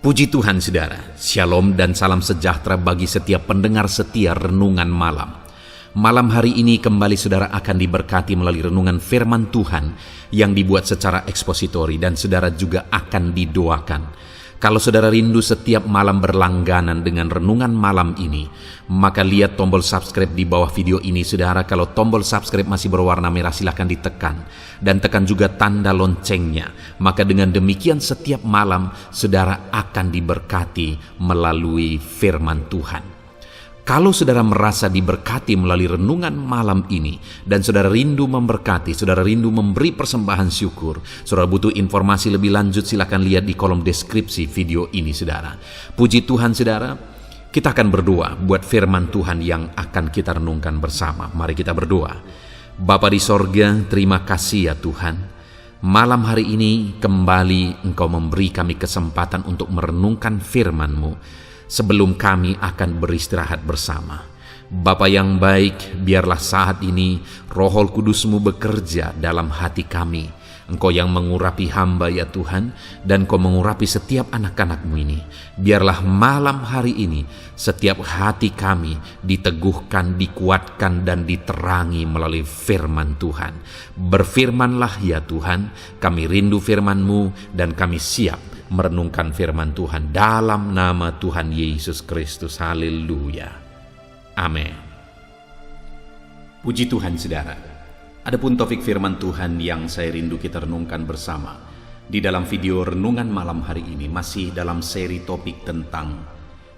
Puji Tuhan saudara, shalom dan salam sejahtera bagi setiap pendengar setia Renungan Malam. Malam hari ini kembali saudara akan diberkati melalui renungan firman Tuhan yang dibuat secara ekspositori dan saudara juga akan didoakan. Kalau saudara rindu setiap malam berlangganan dengan renungan malam ini, maka lihat tombol subscribe di bawah video ini saudara. Kalau tombol subscribe masih berwarna merah silahkan ditekan dan tekan juga tanda loncengnya. Maka dengan demikian setiap malam saudara akan diberkati melalui firman Tuhan. Kalau saudara merasa diberkati melalui renungan malam ini dan saudara rindu memberkati, saudara rindu memberi persembahan syukur, saudara butuh informasi lebih lanjut, silakan lihat di kolom deskripsi video ini saudara. Puji Tuhan saudara, kita akan berdoa buat firman Tuhan yang akan kita renungkan bersama. Mari kita berdoa. Bapa di sorga, terima kasih ya Tuhan. Malam hari ini kembali Engkau memberi kami kesempatan untuk merenungkan firman-Mu. Sebelum kami akan beristirahat bersama. Bapa yang baik, biarlah saat ini Roh Kudus-Mu bekerja dalam hati kami. Engkau yang mengurapi hamba ya Tuhan, dan Engkau mengurapi setiap anak-anak-Mu ini. Biarlah malam hari ini setiap hati kami diteguhkan, dikuatkan, dan diterangi melalui firman Tuhan. Berfirmanlah ya Tuhan, kami rindu firman-Mu dan kami siap merenungkan firman Tuhan dalam nama Tuhan Yesus Kristus. Haleluya. Amin. Puji Tuhan saudara. Adapun topik firman Tuhan yang saya rindu kita renungkan bersama di dalam video renungan malam hari ini masih dalam seri topik tentang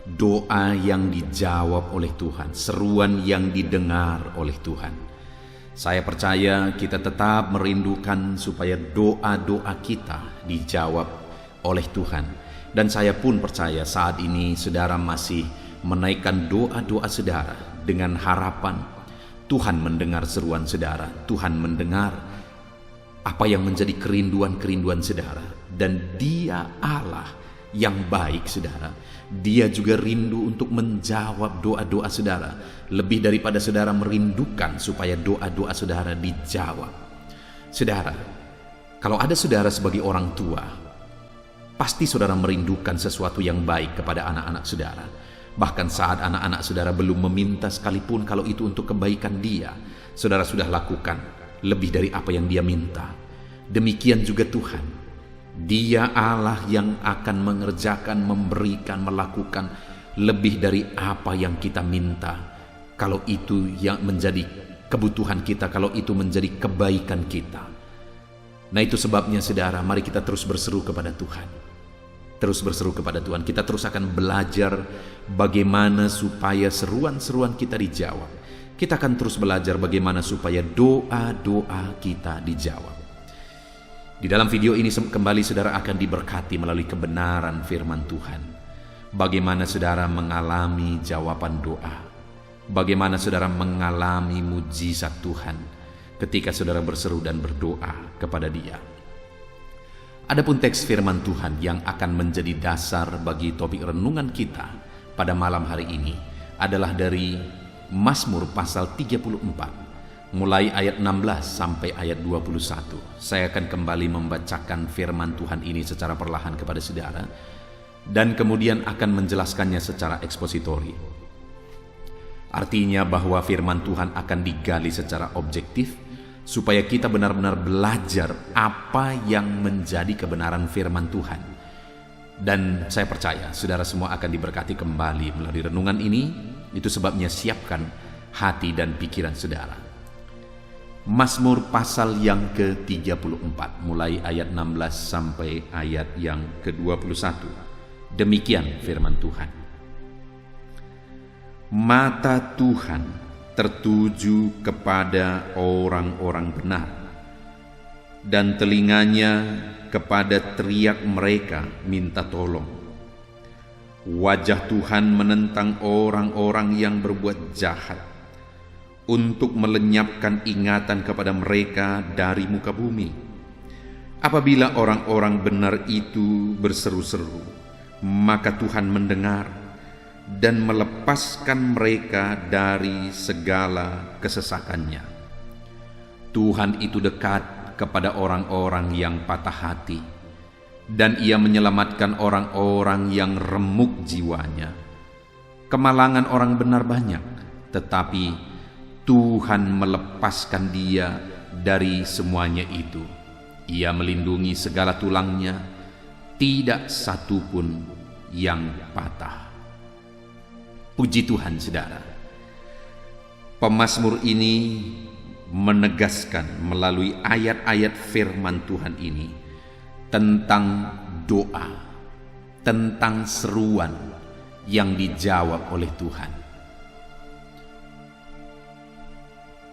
doa yang dijawab oleh Tuhan, seruan yang didengar oleh Tuhan. Saya percaya kita tetap merindukan supaya doa-doa kita dijawab oleh Tuhan. Dan saya pun percaya saat ini saudara masih menaikkan doa-doa saudara dengan harapan Tuhan mendengar seruan saudara, Tuhan mendengar apa yang menjadi kerinduan-kerinduan saudara. Dan Dia Allah yang baik saudara. Dia juga rindu untuk menjawab doa-doa saudara, lebih daripada saudara merindukan supaya doa-doa saudara dijawab. Saudara, kalau ada saudara sebagai orang tua, pasti saudara merindukan sesuatu yang baik kepada anak-anak saudara. Bahkan saat anak-anak saudara belum meminta sekalipun, kalau itu untuk kebaikan dia, saudara sudah lakukan lebih dari apa yang dia minta. Demikian juga Tuhan. Dia Allah yang akan mengerjakan, memberikan, melakukan lebih dari apa yang kita minta. Kalau itu yang menjadi kebutuhan kita, kalau itu menjadi kebaikan kita. Nah itu sebabnya saudara, mari kita terus berseru kepada Tuhan. Terus berseru kepada Tuhan. Kita terus akan belajar bagaimana supaya seruan-seruan kita dijawab. Kita akan terus belajar bagaimana supaya doa-doa kita dijawab. Di dalam video ini kembali saudara akan diberkati melalui kebenaran firman Tuhan. Bagaimana saudara mengalami jawaban doa. Bagaimana saudara mengalami mujizat Tuhan ketika saudara berseru dan berdoa kepada Dia. Adapun teks firman Tuhan yang akan menjadi dasar bagi topik renungan kita pada malam hari ini adalah dari Mazmur pasal 34, mulai ayat 16 sampai ayat 21. Saya akan kembali membacakan firman Tuhan ini secara perlahan kepada saudara, dan kemudian akan menjelaskannya secara ekspositori. Artinya bahwa firman Tuhan akan digali secara objektif, supaya kita benar-benar belajar apa yang menjadi kebenaran firman Tuhan. Dan saya percaya saudara semua akan diberkati kembali melalui renungan ini. Itu sebabnya siapkan hati dan pikiran saudara. Mazmur pasal yang ke-34, mulai ayat 16 sampai ayat yang ke-21. Demikian firman Tuhan. Mata Tuhan tertuju kepada orang-orang benar, dan telinganya kepada teriak mereka minta tolong. Wajah Tuhan menentang orang-orang yang berbuat jahat, untuk melenyapkan ingatan kepada mereka dari muka bumi. Apabila orang-orang benar itu berseru-seru, maka Tuhan mendengar dan melepaskan mereka dari segala kesesakannya. Tuhan itu dekat kepada orang-orang yang patah hati, dan Ia menyelamatkan orang-orang yang remuk jiwanya. Kemalangan orang benar banyak, tetapi Tuhan melepaskan dia dari semuanya itu. Ia melindungi segala tulangnya, tidak satu pun yang patah. Puji Tuhan, saudara. Pemazmur ini menegaskan melalui ayat-ayat firman Tuhan ini tentang doa, tentang seruan yang dijawab oleh Tuhan.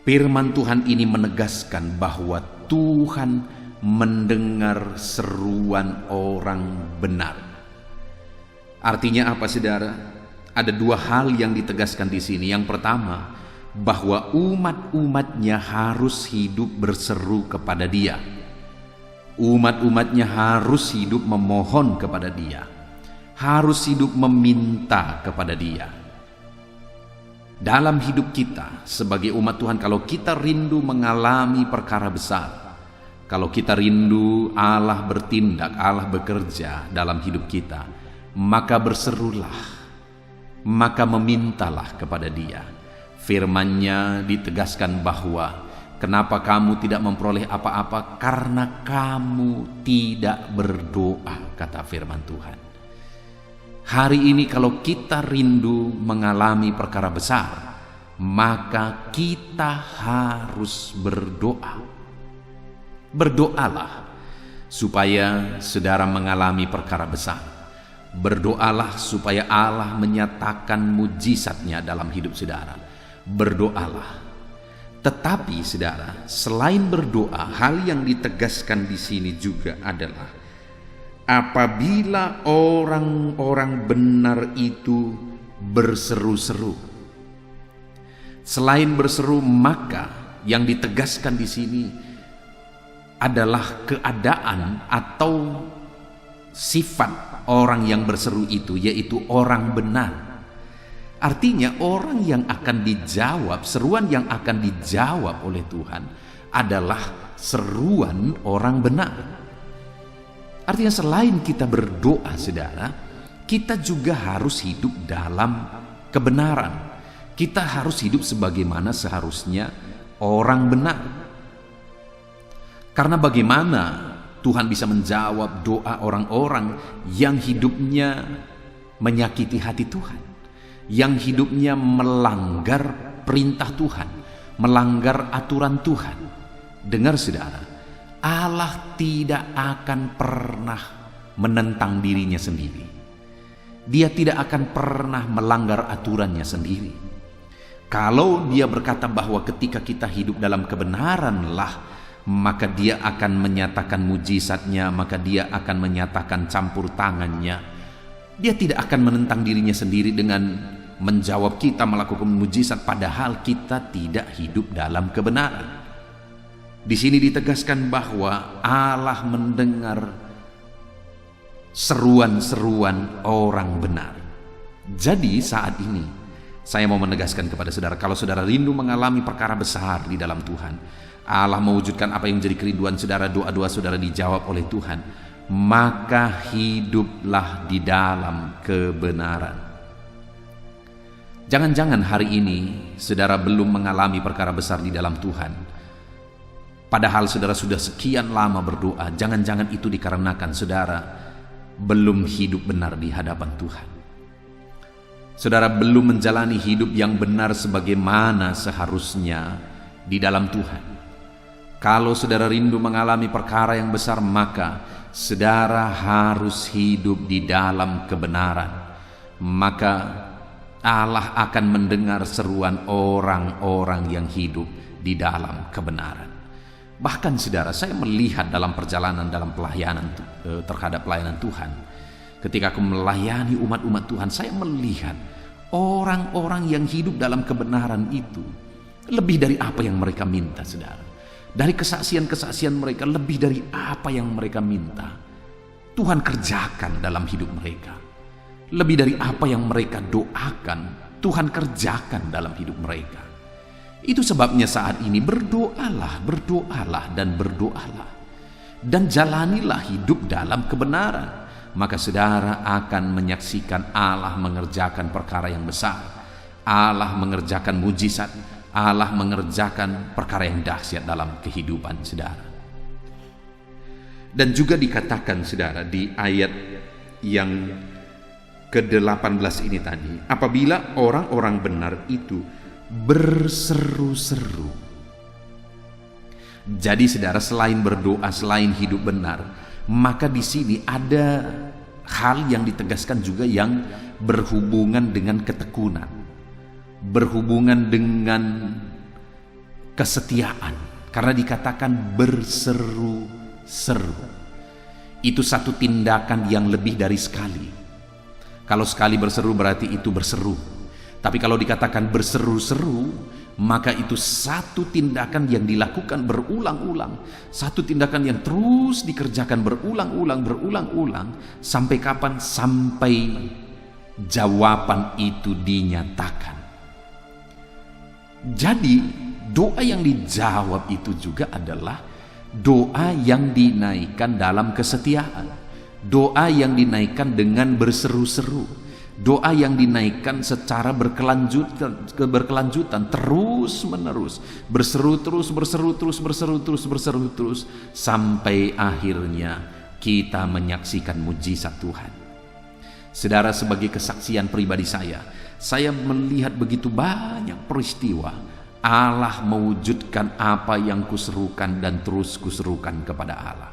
Firman Tuhan ini menegaskan bahwa Tuhan mendengar seruan orang benar. Artinya apa, saudara? Ada dua hal yang ditegaskan di sini. Yang pertama, bahwa umat-umatnya harus hidup berseru kepada Dia. Umat-umatnya harus hidup memohon kepada Dia, harus hidup meminta kepada Dia. Dalam hidup kita sebagai umat Tuhan, kalau kita rindu mengalami perkara besar, kalau kita rindu Allah bertindak, Allah bekerja dalam hidup kita, maka berserulah, maka memintalah kepada Dia. Firman-Nya ditegaskan bahwa kenapa kamu tidak memperoleh apa-apa? Karena kamu tidak berdoa, kata firman Tuhan. Hari ini kalau kita rindu mengalami perkara besar, maka kita harus berdoa. Berdoalah supaya saudara mengalami perkara besar. Berdoalah supaya Allah menyatakan mujizat-Nya dalam hidup saudara. Berdoalah. Tetapi saudara, selain berdoa, hal yang ditegaskan di sini juga adalah apabila orang-orang benar itu berseru-seru. Selain berseru, maka yang ditegaskan di sini adalah keadaan atau sifat orang yang berseru itu, yaitu orang benar. Artinya orang yang akan dijawab, seruan yang akan dijawab oleh Tuhan adalah seruan orang benar. Artinya selain kita berdoa, saudara, kita juga harus hidup dalam kebenaran. Kita harus hidup sebagaimana seharusnya orang benar. Karena bagaimana Tuhan bisa menjawab doa orang-orang yang hidupnya menyakiti hati Tuhan, yang hidupnya melanggar perintah Tuhan, melanggar aturan Tuhan. Dengar saudara, Allah tidak akan pernah menentang dirinya sendiri. Dia tidak akan pernah melanggar aturannya sendiri. Kalau Dia berkata bahwa ketika kita hidup dalam kebenaranlah, maka Dia akan menyatakan mujizat-Nya, maka Dia akan menyatakan campur tangan-Nya. Dia tidak akan menentang dirinya sendiri dengan menjawab kita melakukan mujizat padahal kita tidak hidup dalam kebenaran. Di sini ditegaskan bahwa Allah mendengar seruan-seruan orang benar. Jadi saat ini saya mau menegaskan kepada saudara, kalau saudara rindu mengalami perkara besar di dalam Tuhan, Allah mewujudkan apa yang menjadi kerinduan saudara, doa-doa saudara dijawab oleh Tuhan, maka hiduplah di dalam kebenaran. Jangan-jangan hari ini saudara belum mengalami perkara besar di dalam Tuhan, padahal saudara sudah sekian lama berdoa. Jangan-jangan itu dikarenakan saudara belum hidup benar di hadapan Tuhan. Saudara belum menjalani hidup yang benar sebagaimana seharusnya di dalam Tuhan. Kalau saudara rindu mengalami perkara yang besar, maka saudara harus hidup di dalam kebenaran. Maka Allah akan mendengar seruan orang-orang yang hidup di dalam kebenaran. Bahkan saudara, saya melihat dalam perjalanan dalam pelayanan terhadap pelayanan Tuhan, ketika aku melayani umat-umat Tuhan, saya melihat orang-orang yang hidup dalam kebenaran itu lebih dari apa yang mereka minta, saudara. Dari kesaksian-kesaksian mereka, lebih dari apa yang mereka minta, Tuhan kerjakan dalam hidup mereka. Lebih dari apa yang mereka doakan, Tuhan kerjakan dalam hidup mereka. Itu sebabnya saat ini berdoalah, berdoalah, dan berdoalah. dan jalanilah hidup dalam kebenaran, maka saudara akan menyaksikan Allah mengerjakan perkara yang besar, Allah mengerjakan mujizat, Allah mengerjakan perkara yang dahsyat dalam kehidupan saudara. Dan juga dikatakan saudara di ayat yang ke-18 ini tadi, apabila orang-orang benar itu berseru-seru. Jadi saudara, selain berdoa, selain hidup benar, maka di sini ada hal yang ditegaskan juga yang berhubungan dengan ketekunan, berhubungan dengan kesetiaan. Karena dikatakan berseru-seru. Itu satu tindakan yang lebih dari sekali. Kalau sekali berseru berarti itu berseru. Tapi kalau dikatakan berseru-seru, maka itu satu tindakan yang dilakukan berulang-ulang, satu tindakan yang terus dikerjakan berulang-ulang. Sampai kapan? Sampai jawaban itu dinyatakan. Jadi doa yang dijawab itu juga adalah doa yang dinaikkan dalam kesetiaan, doa yang dinaikkan dengan berseru-seru, doa yang dinaikkan secara berkelanjutan terus menerus, berseru terus sampai akhirnya kita menyaksikan mujizat Tuhan. Saudara, sebagai kesaksian pribadi saya melihat begitu banyak peristiwa Allah mewujudkan apa yang kuserukan dan terus kuserukan kepada Allah.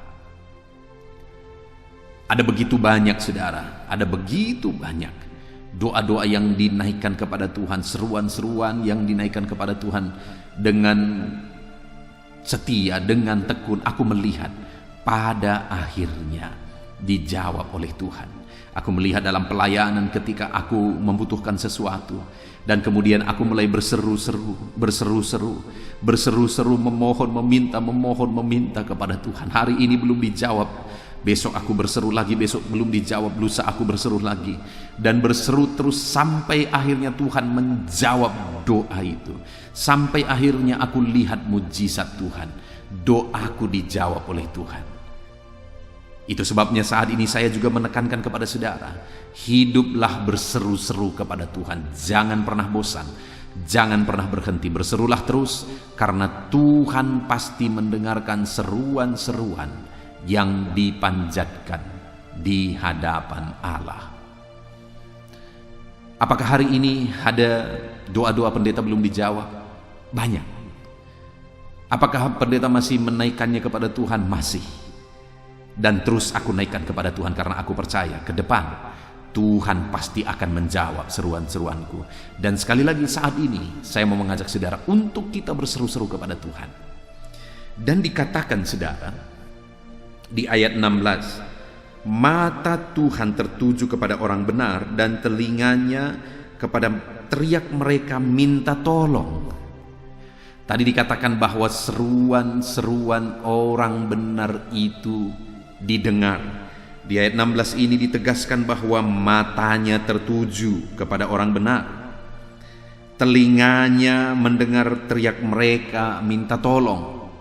Ada begitu banyak saudara, ada begitu banyak doa-doa yang dinaikkan kepada Tuhan, seruan-seruan yang dinaikkan kepada Tuhan dengan setia, dengan tekun. Aku melihat pada akhirnya dijawab oleh Tuhan. Aku melihat dalam pelayanan ketika aku membutuhkan sesuatu, dan kemudian aku mulai berseru-seru, memohon, meminta kepada Tuhan. Hari ini belum dijawab, besok aku berseru lagi, besok belum dijawab, lusa aku berseru lagi, dan berseru terus sampai akhirnya Tuhan menjawab doa itu. Sampai akhirnya aku lihat mujizat Tuhan, doaku dijawab oleh Tuhan. Itu sebabnya saat ini saya juga menekankan kepada saudara, hiduplah berseru-seru kepada Tuhan. Jangan pernah bosan, jangan pernah berhenti, berserulah terus, karena Tuhan pasti mendengarkan seruan-seruan yang dipanjatkan di hadapan Allah. Apakah hari ini ada doa-doa pendeta belum dijawab? Banyak. Apakah pendeta masih menaikkannya kepada Tuhan? Masih. Dan terus aku naikkan kepada Tuhan, karena aku percaya ke depan Tuhan pasti akan menjawab seruan-seruanku. Dan sekali lagi saat ini saya mau mengajak saudara untuk kita berseru-seru kepada Tuhan. Dan dikatakan saudara di ayat 16, mata Tuhan tertuju kepada orang benar dan telinganya kepada teriak mereka minta tolong. Tadi dikatakan bahwa seruan-seruan orang benar itu didengar. Di ayat 16 ini ditegaskan bahwa matanya tertuju kepada orang benar, telinganya mendengar teriak mereka minta tolong.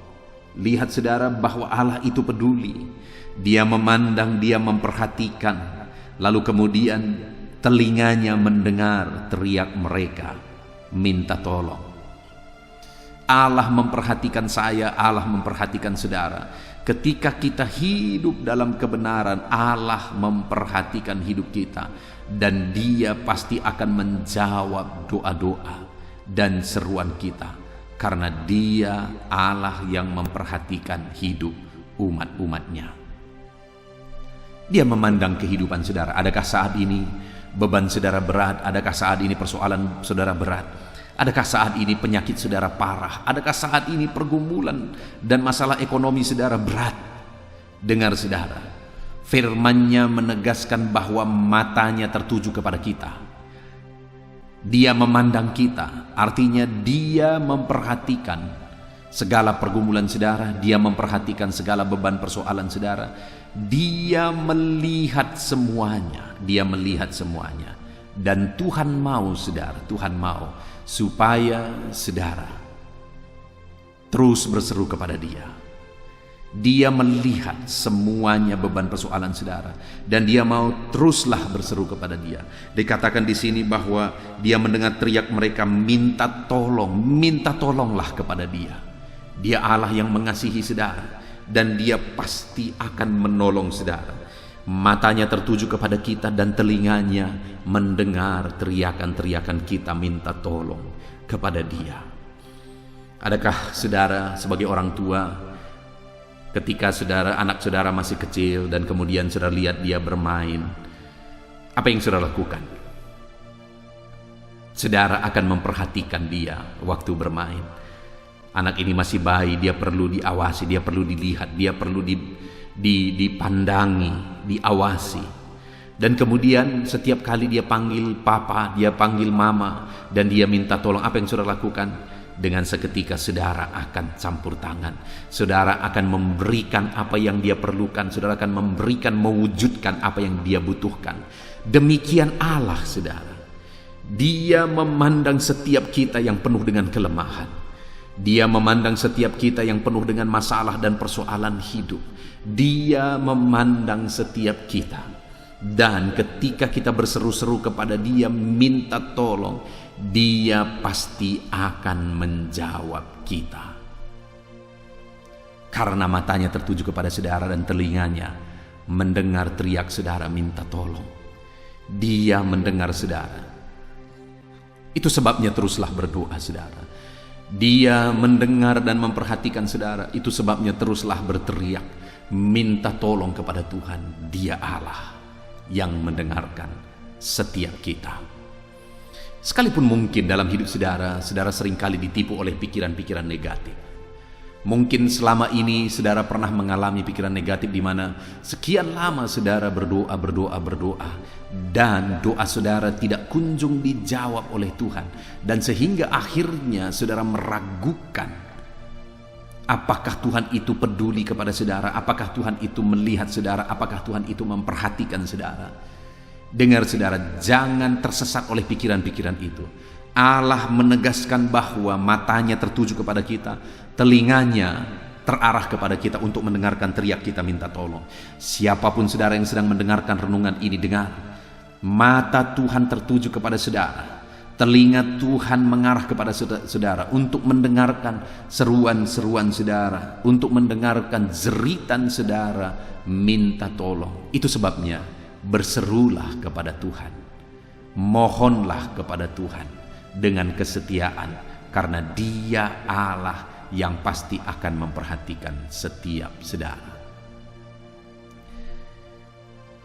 Lihat saudara bahwa Allah itu peduli. Dia memandang, dia memperhatikan, lalu kemudian telinganya mendengar teriak mereka minta tolong. Allah memperhatikan saya, Allah memperhatikan saudara. Ketika kita hidup dalam kebenaran, Allah memperhatikan hidup kita, dan Dia pasti akan menjawab doa-doa dan seruan kita, karena Dia Allah yang memperhatikan hidup umat-umatnya. Dia memandang kehidupan saudara. Adakah saat ini beban saudara berat? Adakah saat ini persoalan saudara berat? Adakah saat ini penyakit saudara parah? Adakah saat ini pergumulan dan masalah ekonomi saudara berat? Dengar saudara, firman-Nya menegaskan bahwa matanya tertuju kepada kita. Dia memandang kita, artinya Dia memperhatikan segala pergumulan saudara, Dia memperhatikan segala beban persoalan saudara. Dia melihat semuanya, Dia melihat semuanya. Dan Tuhan mau saudara, Tuhan mau supaya saudara terus berseru kepada Dia. Dia melihat semuanya beban persoalan saudara, dan dia mau teruslah berseru kepada dia. Dikatakan di sini bahwa dia mendengar teriak mereka, minta tolonglah kepada dia. Dia Allah yang mengasihi saudara, dan dia pasti akan menolong saudara. Matanya tertuju kepada kita dan telinganya mendengar teriakan-teriakan kita minta tolong kepada dia. Adakah saudara sebagai orang tua, ketika anak saudara masih kecil dan kemudian saudara lihat dia bermain, apa yang saudara lakukan? Saudara akan memperhatikan dia waktu bermain. Anak ini masih bayi, dia perlu diawasi, dia perlu dilihat, dia perlu dipandangi, diawasi. Dan kemudian setiap kali dia panggil papa, dia panggil mama, dan dia minta tolong, apa yang saudara lakukan? Dengan seketika saudara akan campur tangan. Saudara akan memberikan apa yang dia perlukan. Saudara akan memberikan, mewujudkan apa yang dia butuhkan. Demikian Allah saudara. Dia memandang setiap kita yang penuh dengan kelemahan. Dia memandang setiap kita yang penuh dengan masalah dan persoalan hidup. Dia memandang setiap kita. Dan ketika kita berseru-seru kepada dia minta tolong, dia pasti akan menjawab kita. Karena matanya tertuju kepada saudara dan telinganya mendengar teriak saudara minta tolong. Dia mendengar saudara. Itu sebabnya teruslah berdoa saudara. Dia mendengar dan memperhatikan saudara. Itu sebabnya teruslah berteriak minta tolong kepada Tuhan. Dia Allah yang mendengarkan setiap kita. Sekalipun mungkin dalam hidup saudara seringkali ditipu oleh pikiran-pikiran negatif. Mungkin selama ini saudara pernah mengalami pikiran negatif di mana sekian lama saudara berdoa dan doa saudara tidak kunjung dijawab oleh Tuhan, dan sehingga akhirnya saudara meragukan apakah Tuhan itu peduli kepada saudara, apakah Tuhan itu melihat saudara, apakah Tuhan itu memperhatikan saudara. Dengar saudara, jangan tersesat oleh pikiran-pikiran itu. Allah menegaskan bahwa matanya tertuju kepada kita, telinganya terarah kepada kita untuk mendengarkan teriak kita minta tolong. Siapapun saudara yang sedang mendengarkan renungan ini, dengar, mata Tuhan tertuju kepada saudara. Telinga Tuhan mengarah kepada saudara untuk mendengarkan seruan-seruan saudara, untuk mendengarkan jeritan saudara minta tolong. Itu sebabnya berserulah kepada Tuhan, mohonlah kepada Tuhan dengan kesetiaan, karena Dia Allah yang pasti akan memperhatikan setiap saudara.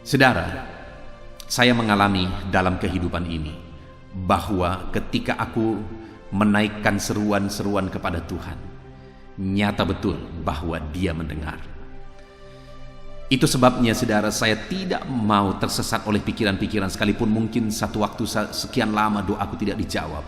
Saudara, saya mengalami dalam kehidupan ini bahwa ketika aku menaikkan seruan-seruan kepada Tuhan, nyata betul bahwa Dia mendengar. Itu sebabnya saudara, saya tidak mau tersesat oleh pikiran-pikiran, sekalipun mungkin satu waktu sekian lama doaku tidak dijawab,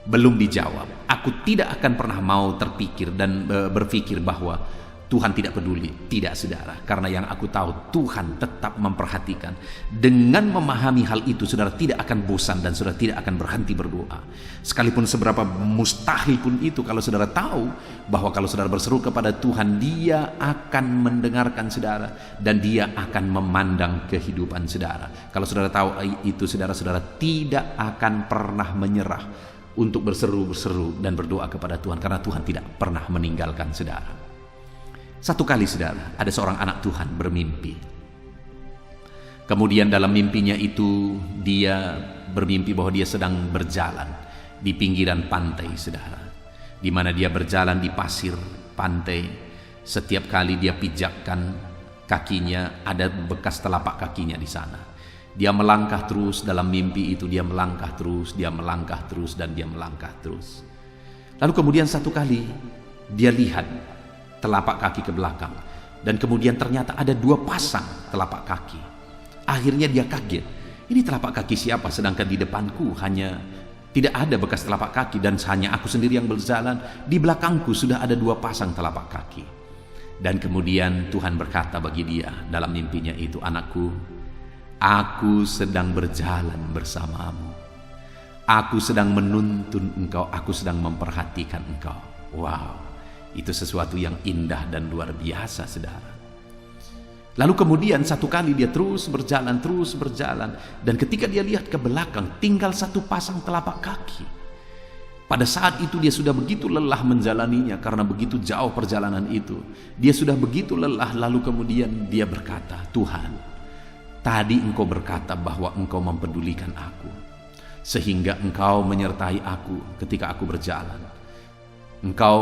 belum dijawab. Aku tidak akan pernah mau terpikir dan berpikir bahwa Tuhan tidak peduli. Tidak saudara, karena yang aku tahu Tuhan tetap memperhatikan. Dengan memahami hal itu, saudara tidak akan bosan dan saudara tidak akan berhenti berdoa. Sekalipun seberapa mustahil pun itu, kalau saudara tahu bahwa kalau saudara berseru kepada Tuhan, Dia akan mendengarkan saudara dan Dia akan memandang kehidupan saudara. Kalau saudara tahu itu, saudara tidak akan pernah menyerah untuk berseru dan berdoa kepada Tuhan, karena Tuhan tidak pernah meninggalkan saudara. Satu kali saudara, ada seorang anak Tuhan bermimpi. Kemudian dalam mimpinya itu dia bermimpi bahwa dia sedang berjalan di pinggiran pantai saudara, di mana dia berjalan di pasir pantai. Setiap kali dia pijakkan kakinya, ada bekas telapak kakinya di sana. Dia melangkah terus dalam mimpi itu, dia melangkah terus, dia melangkah terus, dan dia melangkah terus. Lalu kemudian satu kali dia lihat telapak kaki ke belakang, dan kemudian ternyata ada 2 pasang telapak kaki. Akhirnya dia kaget, ini telapak kaki siapa, sedangkan di depanku hanya tidak ada bekas telapak kaki dan hanya aku sendiri yang berjalan. Di belakangku sudah ada 2 pasang telapak kaki. Dan kemudian Tuhan berkata bagi dia dalam mimpinya itu, anakku, aku sedang berjalan bersamamu, aku sedang menuntun engkau, aku sedang memperhatikan engkau. Wow, Itu sesuatu yang indah dan luar biasa, saudara. Lalu kemudian satu kali dia terus berjalan, dan ketika dia lihat ke belakang tinggal satu pasang telapak kaki. Pada saat itu dia sudah begitu lelah menjalaninya karena begitu jauh perjalanan itu. Dia sudah begitu lelah, lalu kemudian dia berkata, "Tuhan, tadi Engkau berkata bahwa Engkau mempedulikan aku, sehingga Engkau menyertai aku ketika aku berjalan. Engkau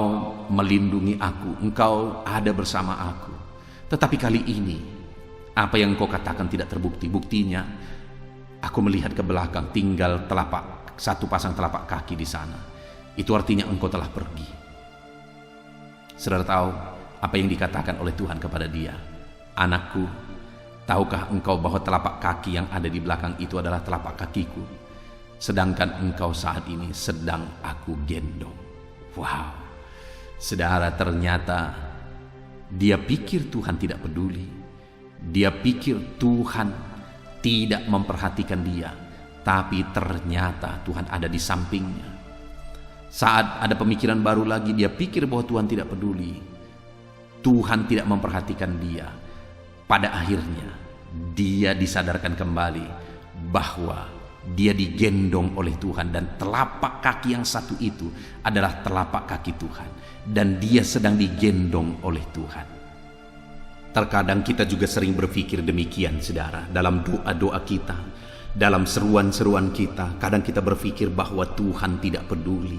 melindungi aku, Engkau ada bersama aku. Tetapi kali ini, apa yang Engkau katakan tidak terbukti. Buktinya, aku melihat ke belakang tinggal satu pasang telapak kaki di sana. Itu artinya Engkau telah pergi." Saudara tahu apa yang dikatakan oleh Tuhan kepada dia? "Anakku, tahukah engkau bahwa telapak kaki yang ada di belakang itu adalah telapak kakiku? Sedangkan engkau saat ini sedang aku gendong." Wow, saudara, ternyata dia pikir Tuhan tidak peduli. Dia pikir Tuhan tidak memperhatikan dia. Tapi ternyata Tuhan ada di sampingnya. Saat ada pemikiran baru lagi, dia pikir bahwa Tuhan tidak peduli. Tuhan tidak memperhatikan dia. Pada akhirnya, dia disadarkan kembali bahwa dia digendong oleh Tuhan, dan telapak kaki yang satu itu adalah telapak kaki Tuhan, dan dia sedang digendong oleh Tuhan. Terkadang kita juga sering berpikir demikian, saudara, dalam doa-doa kita, dalam seruan-seruan kita. Kadang kita berpikir bahwa Tuhan tidak peduli,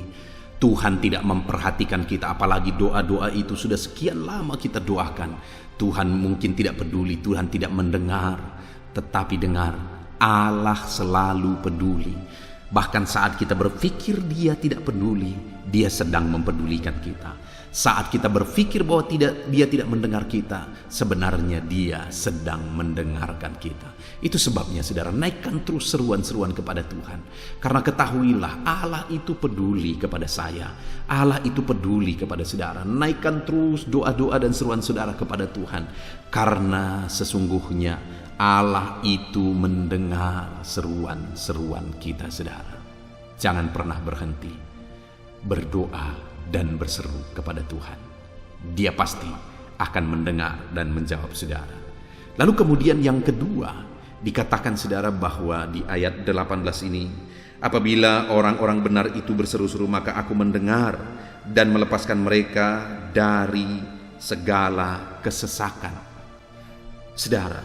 Tuhan tidak memperhatikan kita, apalagi doa-doa itu sudah sekian lama kita doakan. Tuhan mungkin tidak peduli, Tuhan tidak mendengar. Tetapi dengar, Allah selalu peduli. Bahkan saat kita berpikir dia tidak peduli, dia sedang mempedulikan kita. Saat kita berpikir bahwa dia tidak mendengar kita, sebenarnya dia sedang mendengarkan kita. Itu sebabnya, saudara, naikkan terus seruan-seruan kepada Tuhan. Karena ketahuilah, Allah itu peduli kepada saya, Allah itu peduli kepada saudara. Naikkan terus doa-doa dan seruan saudara kepada Tuhan, karena sesungguhnya Allah itu mendengar seruan-seruan kita, saudara. Jangan pernah berhenti berdoa dan berseru kepada Tuhan. Dia pasti akan mendengar dan menjawab, saudara. Lalu kemudian yang kedua, dikatakan, saudara, bahwa di ayat 18 ini, "Apabila orang-orang benar itu berseru-seru, maka aku mendengar dan melepaskan mereka dari segala kesesakan." Saudara,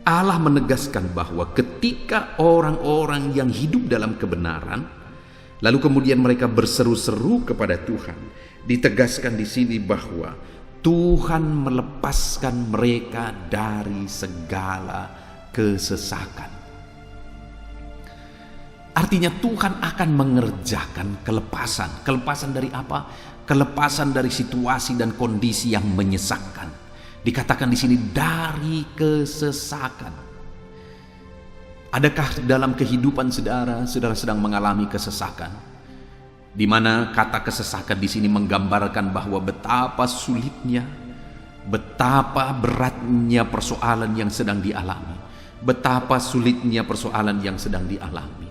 Allah menegaskan bahwa ketika orang-orang yang hidup dalam kebenaran, lalu kemudian mereka berseru-seru kepada Tuhan, ditegaskan di sini bahwa Tuhan melepaskan mereka dari segala kesesakan. Artinya Tuhan akan mengerjakan kelepasan. Kelepasan dari apa? Kelepasan dari situasi dan kondisi yang menyesakkan. Dikatakan di sini dari kesesakan. Adakah dalam kehidupan saudara sedang mengalami kesesakan? Di mana kata kesesakan di sini menggambarkan bahwa betapa sulitnya, betapa beratnya persoalan yang sedang dialami, betapa sulitnya persoalan yang sedang dialami.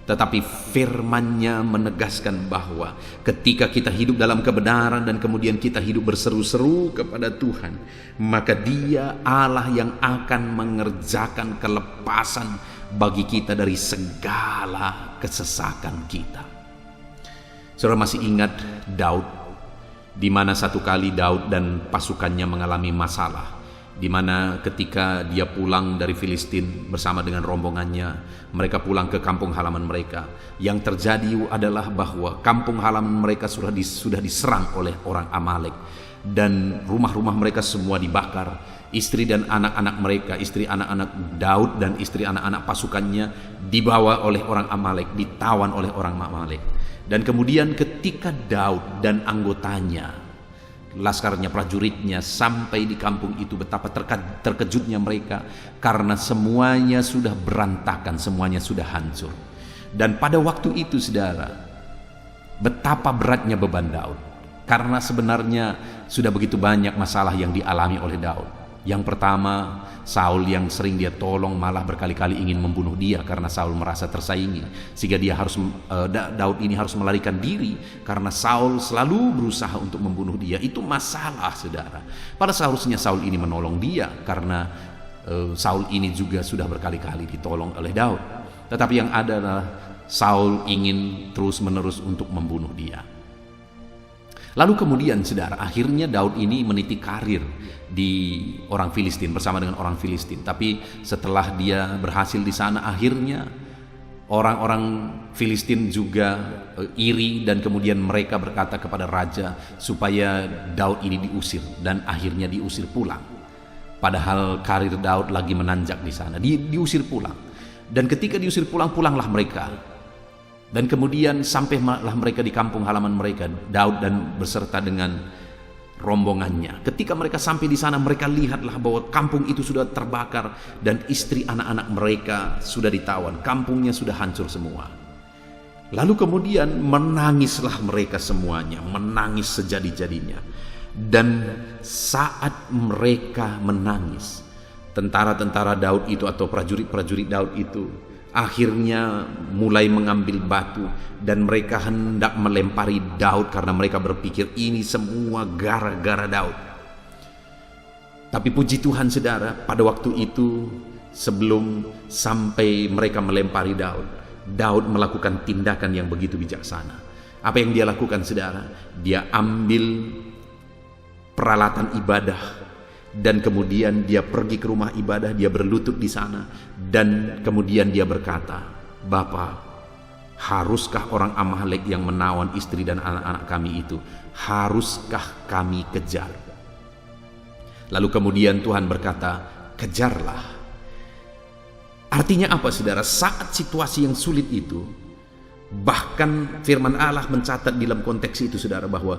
Tetapi firman-Nya menegaskan bahwa ketika kita hidup dalam kebenaran dan kemudian kita hidup berseru-seru kepada Tuhan, maka Dia Allah yang akan mengerjakan kelepasan bagi kita dari segala kesesakan kita. Saudara masih ingat Daud, di mana satu kali Daud dan pasukannya mengalami masalah, di mana ketika dia pulang dari Filistin bersama dengan rombongannya, mereka pulang ke kampung halaman mereka. Yang terjadi adalah bahwa kampung halaman mereka sudah diserang oleh orang Amalek, dan rumah-rumah mereka semua dibakar. Istri dan anak-anak mereka, istri anak-anak Daud dan istri anak-anak pasukannya dibawa oleh orang Amalek, ditawan oleh orang Amalek. Dan kemudian ketika Daud dan anggotanya, laskarnya, prajuritnya sampai di kampung itu, betapa terkejutnya mereka karena semuanya sudah berantakan, semuanya sudah hancur. Dan pada waktu itu, saudara, betapa beratnya beban Daud, karena sebenarnya sudah begitu banyak masalah yang dialami oleh Daud. Yang pertama, Saul yang sering dia tolong malah berkali-kali ingin membunuh dia karena Saul merasa tersaingi, sehingga Daud ini harus melarikan diri karena Saul selalu berusaha untuk membunuh dia. Itu masalah, saudara. Pada seharusnya Saul ini menolong dia karena Saul ini juga sudah berkali-kali ditolong oleh Daud. Tetapi yang ada adalah Saul ingin terus-menerus untuk membunuh dia. Lalu kemudian, saudara, akhirnya Daud ini meniti karir di orang Filistin bersama dengan orang Filistin. Tapi setelah dia berhasil di sana, akhirnya orang-orang Filistin juga iri, dan kemudian mereka berkata kepada raja supaya Daud ini diusir, dan akhirnya diusir pulang. Padahal karir Daud lagi menanjak di sana, diusir pulang. Dan ketika diusir pulang, pulanglah mereka. Dan kemudian sampailah mereka di kampung halaman mereka, Daud dan beserta dengan rombongannya. Ketika mereka sampai di sana, mereka lihatlah bahwa kampung itu sudah terbakar dan istri anak-anak mereka sudah ditawan. Kampungnya sudah hancur semua. Lalu kemudian menangislah mereka semuanya, menangis sejadi-jadinya. Dan saat mereka menangis, tentara-tentara Daud itu atau prajurit-prajurit Daud itu akhirnya mulai mengambil batu dan mereka hendak melempari Daud karena mereka berpikir ini semua gara-gara Daud. Tapi puji Tuhan, saudara, pada waktu itu sebelum sampai mereka melempari Daud, Daud melakukan tindakan yang begitu bijaksana. Apa yang dia lakukan, saudara? Dia ambil peralatan ibadah dan kemudian dia pergi ke rumah ibadah, dia berlutut di sana, dan kemudian dia berkata, "Bapa, haruskah orang Amalek yang menawan istri dan anak-anak kami itu, haruskah kami kejar?" Lalu kemudian Tuhan berkata, "Kejarlah." Artinya apa, saudara? Saat situasi yang sulit itu, bahkan firman Allah mencatat dalam konteks itu, saudara, bahwa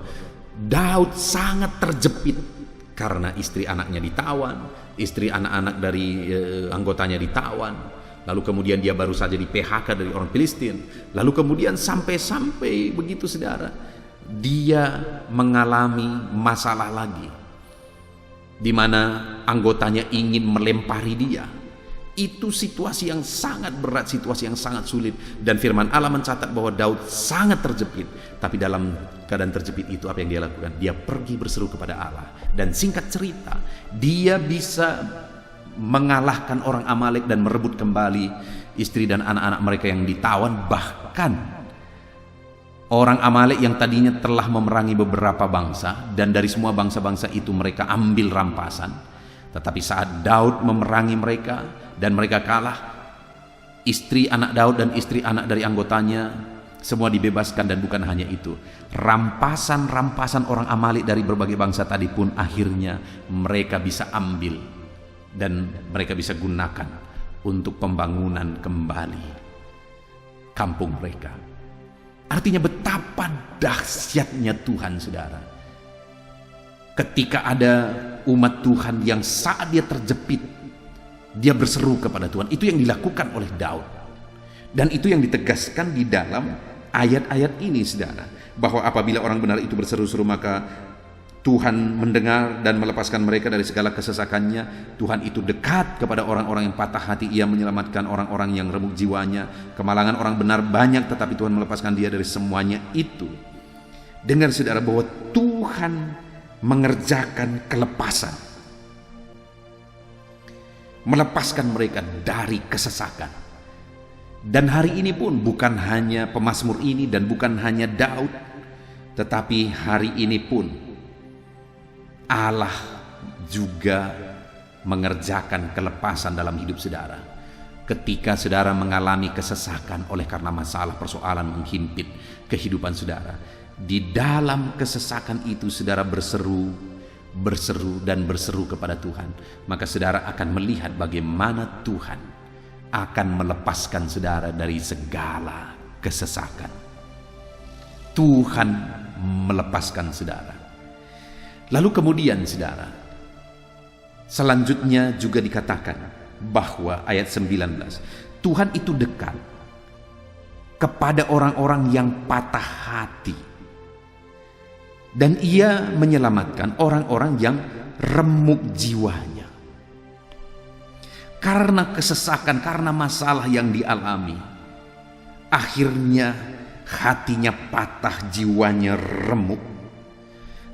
Daud sangat terjepit karena istri anaknya ditawan, istri anak-anak dari anggotanya ditawan. Lalu kemudian dia baru saja di PHK dari orang Filistin. Lalu kemudian sampai begitu, saudara, dia mengalami masalah lagi, di mana anggotanya ingin melempari dia. Itu situasi yang sangat berat, situasi yang sangat sulit. Dan firman Allah mencatat bahwa Daud sangat terjepit. Tapi dalam keadaan terjepit itu, apa yang dia lakukan? Dia pergi berseru kepada Allah. Dan singkat cerita, dia bisa mengalahkan orang Amalek dan merebut kembali istri dan anak-anak mereka yang ditawan. Bahkan orang Amalek yang tadinya telah memerangi beberapa bangsa, dan dari semua bangsa-bangsa itu mereka ambil rampasan. Tetapi saat Daud memerangi mereka dan mereka kalah, istri anak Daud dan istri anak dari anggotanya semua dibebaskan. Dan bukan hanya itu, rampasan-rampasan orang Amalek dari berbagai bangsa tadi pun akhirnya mereka bisa ambil dan mereka bisa gunakan untuk pembangunan kembali kampung mereka. Artinya betapa dahsyatnya Tuhan, saudara. Ketika ada umat Tuhan yang saat dia terjepit, dia berseru kepada Tuhan. Itu yang dilakukan oleh Daud. Dan itu yang ditegaskan di dalam ayat-ayat ini, saudara, bahwa apabila orang benar itu berseru-seru, maka Tuhan mendengar dan melepaskan mereka dari segala kesesakannya. Tuhan itu dekat kepada orang-orang yang patah hati. Ia menyelamatkan orang-orang yang remuk jiwanya. Kemalangan orang benar banyak, tetapi Tuhan melepaskan dia dari semuanya itu. Dengar, saudara, bahwa Tuhan mengerjakan kelepasan, melepaskan mereka dari kesesakan. Dan hari ini pun bukan hanya pemazmur ini dan bukan hanya Daud, tetapi hari ini pun Allah juga mengerjakan kelepasan dalam hidup saudara. Ketika saudara mengalami kesesakan oleh karena masalah persoalan menghimpit kehidupan saudara, di dalam kesesakan itu saudara berseru dan berseru kepada Tuhan, maka saudara akan melihat bagaimana Tuhan akan melepaskan saudara dari segala kesesakan. Tuhan melepaskan saudara. Lalu kemudian, saudara, selanjutnya juga dikatakan bahwa ayat 19, Tuhan itu dekat kepada orang-orang yang patah hati, dan ia menyelamatkan orang-orang yang remuk jiwanya. karena kesesakan, karena masalah yang dialami, akhirnya hatinya patah, jiwanya remuk.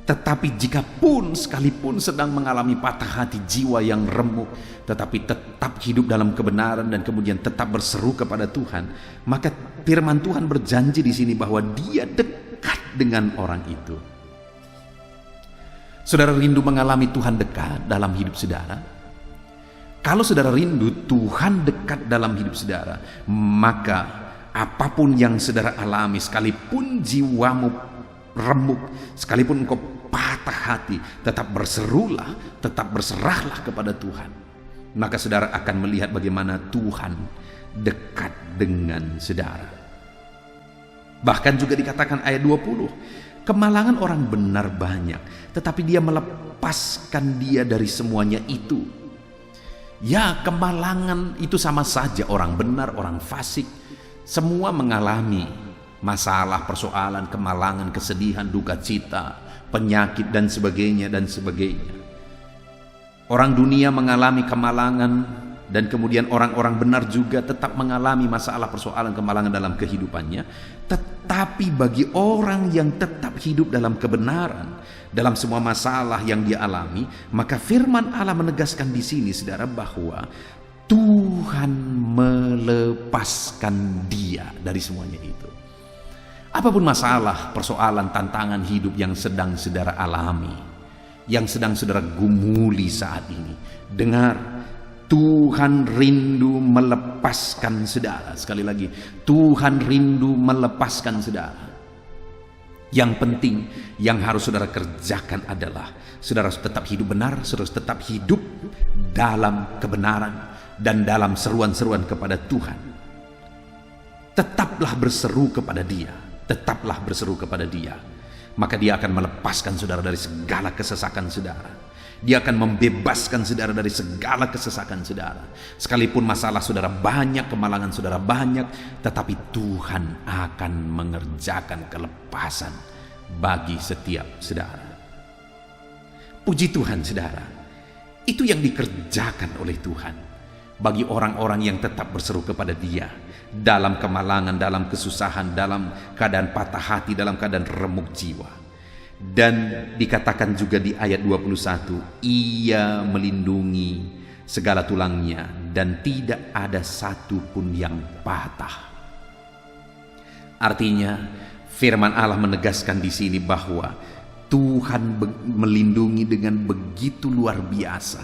Tetapi jikapun sekalipun sedang mengalami patah hati, jiwa yang remuk, tetapi tetap hidup dalam kebenaran dan kemudian tetap berseru kepada Tuhan, maka firman Tuhan berjanji di sini bahwa Dia dekat dengan orang itu. Saudara rindu mengalami Tuhan dekat dalam hidup saudara? Kalau saudara rindu Tuhan dekat dalam hidup saudara, maka apapun yang saudara alami, sekalipun jiwamu remuk, sekalipun engkau patah hati, tetap berserulah, tetap berserahlah kepada Tuhan. Maka saudara akan melihat bagaimana Tuhan dekat dengan saudara. Bahkan juga dikatakan ayat 20, kemalangan orang benar banyak, tetapi Dia melepaskan dia dari semuanya itu. Ya, kemalangan itu sama saja, orang benar, orang fasik, semua mengalami masalah, persoalan, kemalangan, kesedihan, duka cita, penyakit dan sebagainya dan sebagainya. Orang dunia mengalami kemalangan, dan kemudian orang-orang benar juga tetap mengalami masalah, persoalan, kemalangan dalam kehidupannya. Tetapi bagi orang yang tetap hidup dalam kebenaran, dalam semua masalah yang dia alami, maka firman Allah menegaskan di sini, saudara, bahwa Tuhan melepaskan dia dari semuanya itu. Apapun masalah, persoalan, tantangan hidup yang sedang saudara alami, yang sedang saudara gumuli saat ini, dengar, Tuhan rindu melepaskan saudara. Sekali lagi, Tuhan rindu melepaskan saudara. Yang penting yang harus saudara kerjakan adalah saudara harus tetap hidup benar, saudara harus tetap hidup dalam kebenaran dan dalam seruan-seruan kepada Tuhan. Tetaplah berseru kepada Dia, tetaplah berseru kepada Dia. Maka Dia akan melepaskan saudara dari segala kesesakan saudara. Dia akan membebaskan saudara dari segala kesesakan saudara. Sekalipun masalah saudara banyak, kemalangan saudara banyak, tetapi Tuhan akan mengerjakan kelepasan bagi setiap saudara. Puji Tuhan, saudara. Itu yang dikerjakan oleh Tuhan bagi orang-orang yang tetap berseru kepada Dia dalam kemalangan, dalam kesusahan, dalam keadaan patah hati, dalam keadaan remuk jiwa. Dan dikatakan juga di ayat 21, Ia melindungi segala tulangnya dan tidak ada satu pun yang patah. Artinya firman Allah menegaskan di sini bahwa Tuhan melindungi dengan begitu luar biasa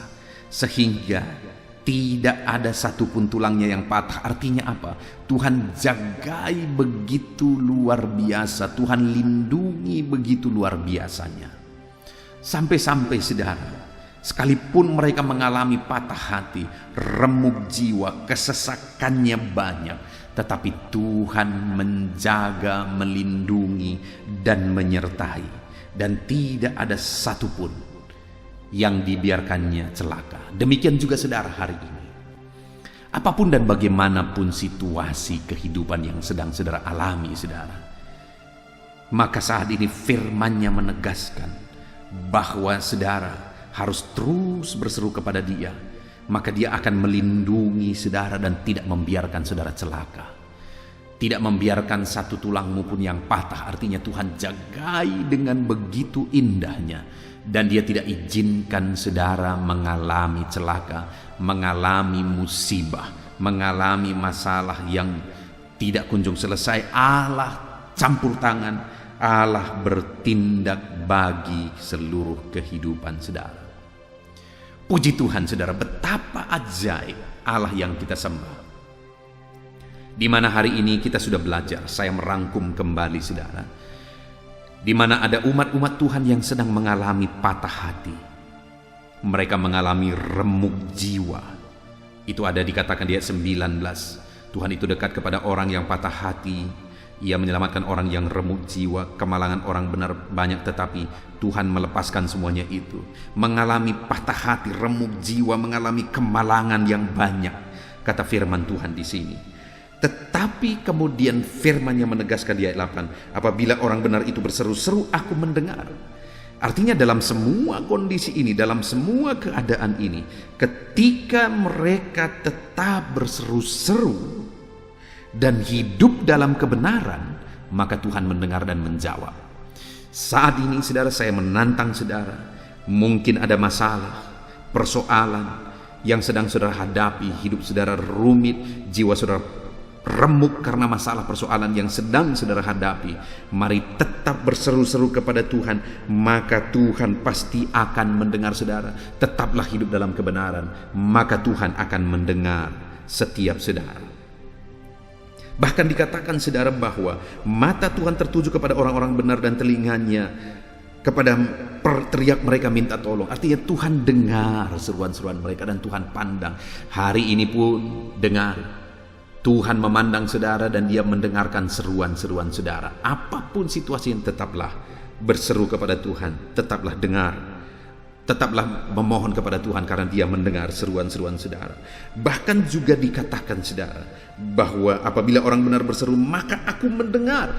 sehingga tidak ada satupun tulangnya yang patah. Artinya apa? Tuhan jagai begitu luar biasa, Tuhan lindungi begitu luar biasanya. Sampai-sampai saudara, sekalipun mereka mengalami patah hati, remuk jiwa, kesesakannya banyak, tetapi Tuhan menjaga, melindungi dan menyertai, dan tidak ada satupun yang dibiarkannya celaka. Demikian juga saudara hari ini. Apapun dan bagaimanapun situasi kehidupan yang sedang saudara alami, saudara, maka saat ini firman-Nya menegaskan bahwa saudara harus terus berseru kepada Dia. Maka Dia akan melindungi saudara dan tidak membiarkan saudara celaka. Tidak membiarkan satu tulangmu pun yang patah. Artinya Tuhan jagai dengan begitu indahnya. Dan Dia tidak izinkan saudara mengalami celaka, mengalami musibah, mengalami masalah yang tidak kunjung selesai. Allah campur tangan, Allah bertindak bagi seluruh kehidupan saudara. Puji Tuhan saudara, betapa ajaib Allah yang kita sembah. Di mana hari ini kita sudah belajar, saya merangkum kembali saudara, di mana ada umat-umat Tuhan yang sedang mengalami patah hati. Mereka mengalami remuk jiwa. Itu ada dikatakan di ayat 19. Tuhan itu dekat kepada orang yang patah hati. Ia menyelamatkan orang yang remuk jiwa. Kemalangan orang benar banyak, tetapi Tuhan melepaskan semuanya itu. Mengalami patah hati, remuk jiwa, mengalami kemalangan yang banyak, kata firman Tuhan di sini. Tetapi kemudian firman-Nya menegaskan di ayat 8, apabila orang benar itu berseru-seru, aku mendengar. Artinya dalam semua kondisi ini, dalam semua keadaan ini, ketika mereka tetap berseru-seru dan hidup dalam kebenaran, maka Tuhan mendengar dan menjawab. Saat ini saudara, saya menantang saudara, mungkin ada masalah, persoalan yang sedang saudara hadapi, hidup saudara rumit, jiwa saudara remuk karena masalah persoalan yang sedang saudara hadapi. Mari tetap berseru-seru kepada Tuhan, maka Tuhan pasti akan mendengar saudara. Tetaplah hidup dalam kebenaran, maka Tuhan akan mendengar setiap saudara. Bahkan dikatakan saudara bahwa mata Tuhan tertuju kepada orang-orang benar dan telinganya kepada teriak mereka minta tolong. Artinya Tuhan dengar seruan-seruan mereka dan Tuhan pandang. Hari ini pun dengar. Tuhan memandang saudara dan dia mendengarkan seruan-seruan saudara. Apapun situasi yang, tetaplah berseru kepada Tuhan, tetaplah dengar, tetaplah memohon kepada Tuhan karena dia mendengar seruan-seruan saudara. Bahkan juga dikatakan saudara bahwa apabila orang benar berseru, maka aku mendengar.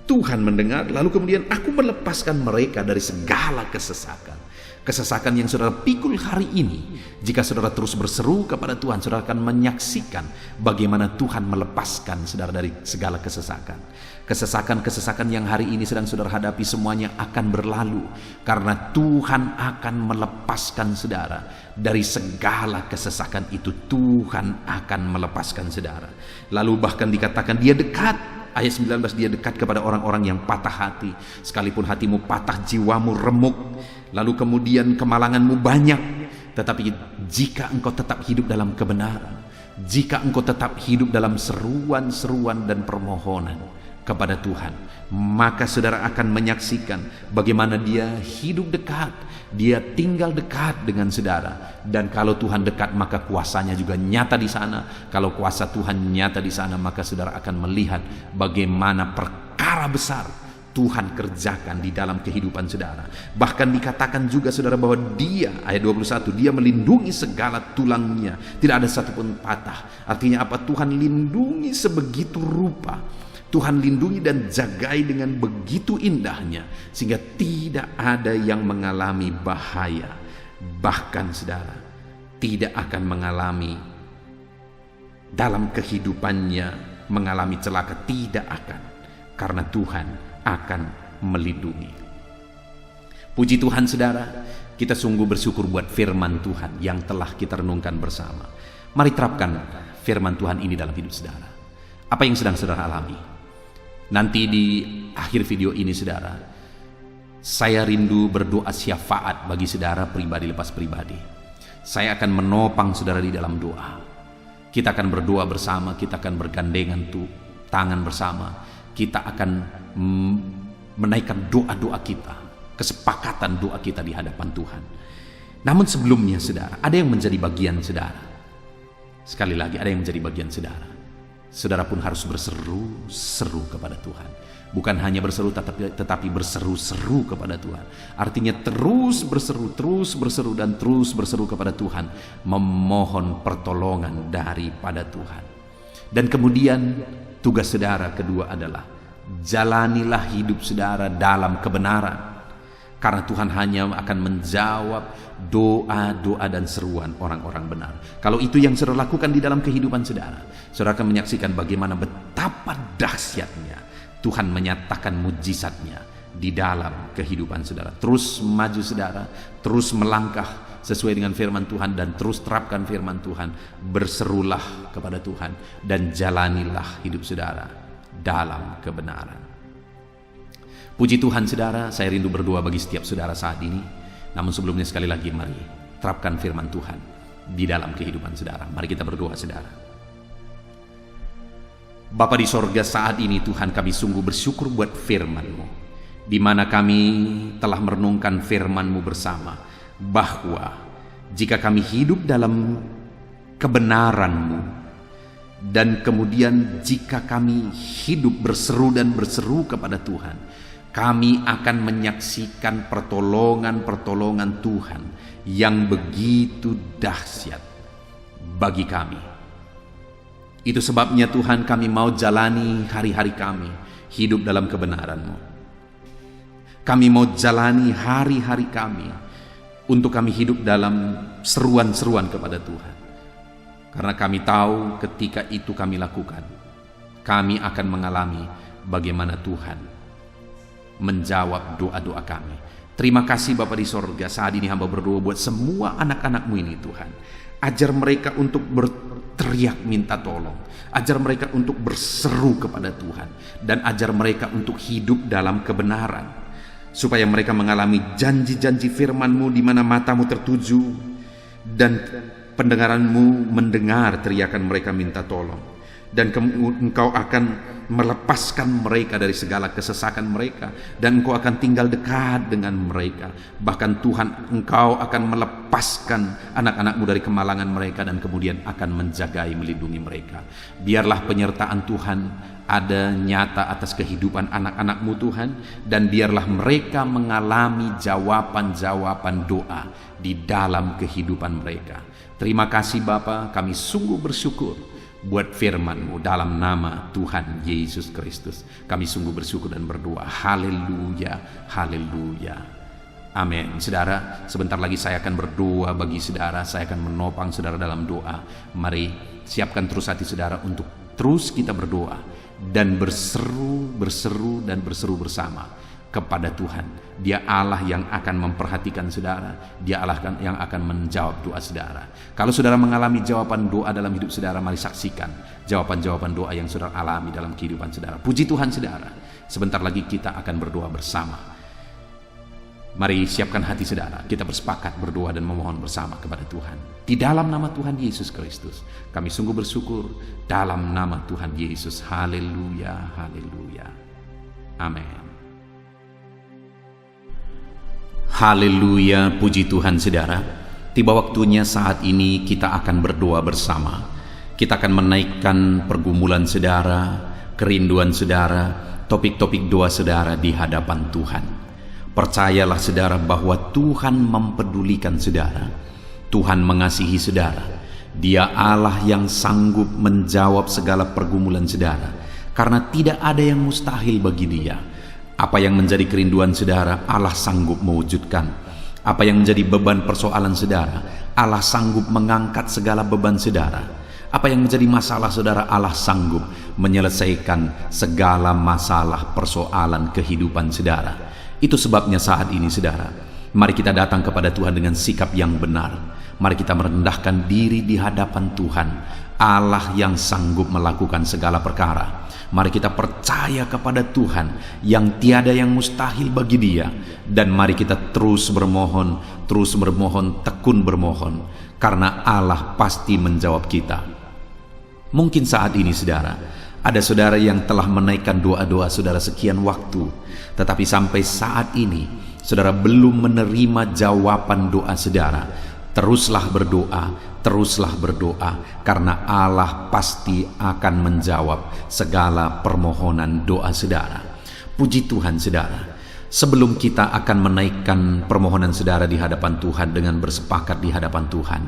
Tuhan mendengar, lalu kemudian aku melepaskan mereka dari segala kesesakan. Kesesakan yang saudara pikul hari ini, jika saudara terus berseru kepada Tuhan, saudara akan menyaksikan bagaimana Tuhan melepaskan saudara dari segala kesesakan. Kesesakan-kesesakan yang hari ini sedang saudara hadapi semuanya akan berlalu, karena Tuhan akan melepaskan saudara dari segala kesesakan itu. Tuhan akan melepaskan saudara. Lalu bahkan dikatakan dia dekat. Ayat 19, dia dekat kepada orang-orang yang patah hati. Sekalipun hatimu patah, jiwamu remuk, lalu kemudian kemalanganmu banyak, tetapi jika engkau tetap hidup dalam kebenaran, jika engkau tetap hidup dalam seruan-seruan dan permohonan kepada Tuhan, maka saudara akan menyaksikan bagaimana dia hidup dekat, dia tinggal dekat dengan saudara. Dan kalau Tuhan dekat, maka kuasanya juga nyata di sana. Kalau kuasa Tuhan nyata di sana, maka saudara akan melihat bagaimana perkara besar Tuhan kerjakan di dalam kehidupan saudara. Bahkan dikatakan juga saudara bahwa dia, ayat 21, dia melindungi segala tulangnya, tidak ada satupun patah. Artinya apa? Tuhan lindungi sebegitu rupa, Tuhan lindungi dan jagai dengan begitu indahnya, sehingga tidak ada yang mengalami bahaya. Bahkan saudara tidak akan mengalami dalam kehidupannya mengalami celaka, tidak akan, karena Tuhan akan melindungi. Puji Tuhan saudara, kita sungguh bersyukur buat firman Tuhan yang telah kita renungkan bersama. Mari terapkan firman Tuhan ini dalam hidup saudara. Apa yang sedang saudara alami? Nanti di akhir video ini saudara, saya rindu berdoa syafaat bagi saudara pribadi lepas pribadi. Saya akan menopang saudara di dalam doa. Kita akan berdoa bersama, kita akan bergandengan tangan bersama. Kita akan menaikkan doa-doa kita, kesepakatan doa kita di hadapan Tuhan. Namun sebelumnya saudara, ada yang menjadi bagian saudara. Sekali lagi, ada yang menjadi bagian saudara. Saudara pun harus berseru-seru kepada Tuhan. Bukan hanya berseru, tetapi berseru-seru kepada Tuhan. Artinya terus berseru dan terus berseru kepada Tuhan, memohon pertolongan daripada Tuhan. Dan kemudian tugas saudara kedua adalah jalanilah hidup saudara dalam kebenaran, karena Tuhan hanya akan menjawab doa-doa dan seruan orang-orang benar. Kalau itu yang saudara lakukan di dalam kehidupan saudara, saudara akan menyaksikan bagaimana betapa dahsyatnya Tuhan menyatakan mujizatnya di dalam kehidupan saudara. Terus maju saudara, terus melangkah sesuai dengan firman Tuhan, dan terus terapkan firman Tuhan. Berserulah kepada Tuhan dan jalanilah hidup saudara dalam kebenaran. Puji Tuhan saudara, saya rindu berdoa bagi setiap saudara saat ini. Namun sebelumnya sekali lagi, mari terapkan firman Tuhan di dalam kehidupan saudara. Mari kita berdoa saudara. Bapa di sorga, saat ini Tuhan kami sungguh bersyukur buat firman-Mu, di mana kami telah merenungkan firman-Mu bersama, bahwa jika kami hidup dalam kebenaran-Mu, dan kemudian jika kami hidup berseru dan berseru kepada Tuhan, kami akan menyaksikan pertolongan-pertolongan Tuhan yang begitu dahsyat bagi kami. Itu sebabnya Tuhan, kami mau jalani hari-hari kami hidup dalam kebenaran-Mu. Kami mau jalani hari-hari kami untuk kami hidup dalam seruan-seruan kepada Tuhan. Karena kami tahu ketika itu kami lakukan, kami akan mengalami bagaimana Tuhan menjawab doa-doa kami. Terima kasih Bapa di sorga, saat ini hamba berdoa buat semua anak-anak-Mu ini Tuhan. Ajar mereka untuk berteriak minta tolong. Ajar mereka untuk berseru kepada Tuhan. Dan ajar mereka untuk hidup dalam kebenaran. Supaya mereka mengalami janji-janji firman-Mu di mana matamu tertuju. Dan pendengaran-Mu mendengar teriakan mereka minta tolong. Dan Engkau akan melepaskan mereka dari segala kesesakan mereka, dan Engkau akan tinggal dekat dengan mereka. Bahkan Tuhan, Engkau akan melepaskan anak-anak-Mu dari kemalangan mereka, dan kemudian akan menjagai, melindungi mereka. Biarlah penyertaan Tuhan ada nyata atas kehidupan anak-anak-Mu Tuhan, dan biarlah mereka mengalami jawaban-jawaban doa di dalam kehidupan mereka. Terima kasih Bapa, kami sungguh bersyukur buat firman-Mu dalam nama Tuhan Yesus Kristus. Kami sungguh bersyukur dan berdoa. Haleluya, haleluya. Amin. Saudara, sebentar lagi saya akan berdoa bagi saudara. Saya akan menopang saudara dalam doa. Mari siapkan terus hati saudara untuk terus kita berdoa dan berseru bersama kepada Tuhan. Dia Allah yang akan memperhatikan saudara. Dia Allah yang akan menjawab doa saudara. Kalau saudara mengalami jawaban doa dalam hidup saudara, mari saksikan jawaban-jawaban doa yang saudara alami dalam kehidupan saudara. Puji Tuhan saudara. Sebentar lagi kita akan berdoa bersama. Mari siapkan hati saudara. Kita bersepakat berdoa dan memohon bersama kepada Tuhan. Di dalam nama Tuhan Yesus Kristus, kami sungguh bersyukur dalam nama Tuhan Yesus. Haleluya, haleluya. Amin. Haleluya, puji Tuhan saudara. Tiba waktunya saat ini kita akan berdoa bersama. Kita akan menaikkan pergumulan saudara, kerinduan saudara, topik-topik doa saudara di hadapan Tuhan. Percayalah saudara bahwa Tuhan mempedulikan saudara. Tuhan mengasihi saudara. Dia Allah yang sanggup menjawab segala pergumulan saudara, karena tidak ada yang mustahil bagi Dia. Apa yang menjadi kerinduan saudara, Allah sanggup mewujudkan. Apa yang menjadi beban persoalan saudara, Allah sanggup mengangkat segala beban saudara. Apa yang menjadi masalah saudara, Allah sanggup menyelesaikan segala masalah persoalan kehidupan saudara. Itu sebabnya saat ini saudara, mari kita datang kepada Tuhan dengan sikap yang benar. Mari kita merendahkan diri di hadapan Tuhan, Allah yang sanggup melakukan segala perkara. Mari kita percaya kepada Tuhan yang tiada yang mustahil bagi Dia. Dan mari kita terus bermohon, tekun bermohon, karena Allah pasti menjawab kita. Mungkin saat ini saudara, ada saudara yang telah menaikkan doa-doa saudara sekian waktu, tetapi sampai saat ini saudara belum menerima jawaban doa saudara. Teruslah berdoa, karena Allah pasti akan menjawab segala permohonan doa saudara. Puji Tuhan saudara. Sebelum kita akan menaikkan permohonan saudara di hadapan Tuhan dengan bersepakat di hadapan Tuhan,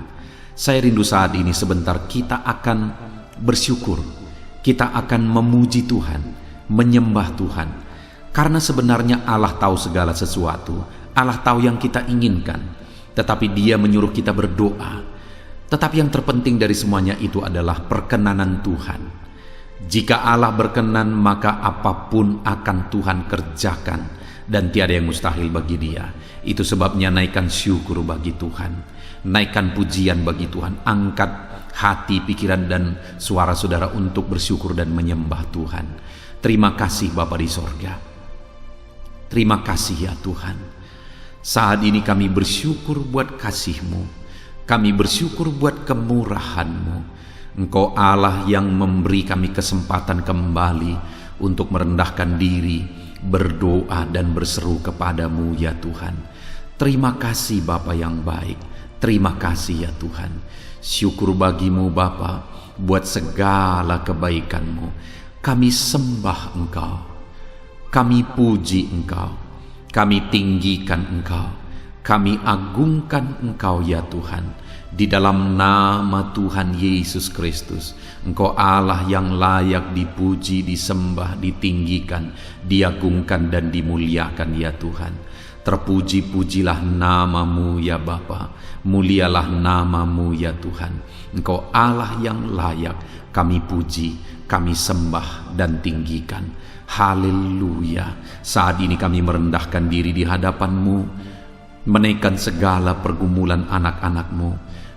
saya rindu saat ini sebentar kita akan bersyukur. Kita akan memuji Tuhan, menyembah Tuhan. Karena sebenarnya Allah tahu segala sesuatu. Allah tahu yang kita inginkan. Tetapi Dia menyuruh kita berdoa. Tetapi yang terpenting dari semuanya itu adalah perkenanan Tuhan. Jika Allah berkenan, maka apapun akan Tuhan kerjakan, dan tiada yang mustahil bagi Dia. Itu sebabnya naikkan syukur bagi Tuhan, naikkan pujian bagi Tuhan. Angkat hati, pikiran, dan suara saudara untuk bersyukur dan menyembah Tuhan. Terima kasih Bapa di sorga. Terima kasih ya Tuhan. Saat ini kami bersyukur buat kasih-Mu. Kami bersyukur buat kemurahan-Mu. Engkau Allah yang memberi kami kesempatan kembali untuk merendahkan diri, berdoa dan berseru kepadamu ya Tuhan. Terima kasih Bapa yang baik. Terima kasih ya Tuhan. Syukur bagimu Bapa buat segala kebaikan-Mu. Kami sembah Engkau. Kami puji Engkau. Kami tinggikan Engkau, Kami agungkan Engkau ya Tuhan, di dalam nama Tuhan Yesus Kristus. Engkau Allah yang layak dipuji, disembah, ditinggikan, diagungkan dan dimuliakan ya Tuhan. Terpuji-pujilah namamu ya Bapa, mulialah namamu ya Tuhan. Engkau Allah yang layak kami puji, kami sembah dan tinggikan. Haleluya. Saat ini kami merendahkan diri di hadapan-Mu, menaikkan segala pergumulan anak-anak-Mu,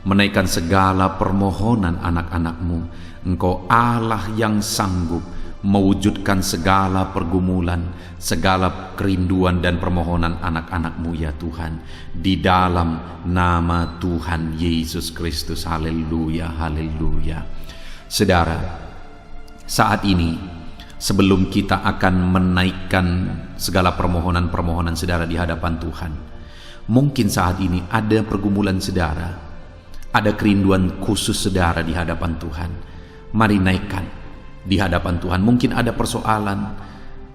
menaikkan segala permohonan anak-anak-Mu. Engkau Allah yang sanggup mewujudkan segala pergumulan, segala kerinduan dan permohonan anak-anak-Mu ya Tuhan, di dalam nama Tuhan Yesus Kristus. Haleluya, haleluya. Saudara, saat ini sebelum kita akan menaikkan segala permohonan-permohonan saudara di hadapan Tuhan, mungkin saat ini ada pergumulan saudara, ada kerinduan khusus saudara di hadapan Tuhan. Mari naikkan di hadapan Tuhan. Mungkin ada persoalan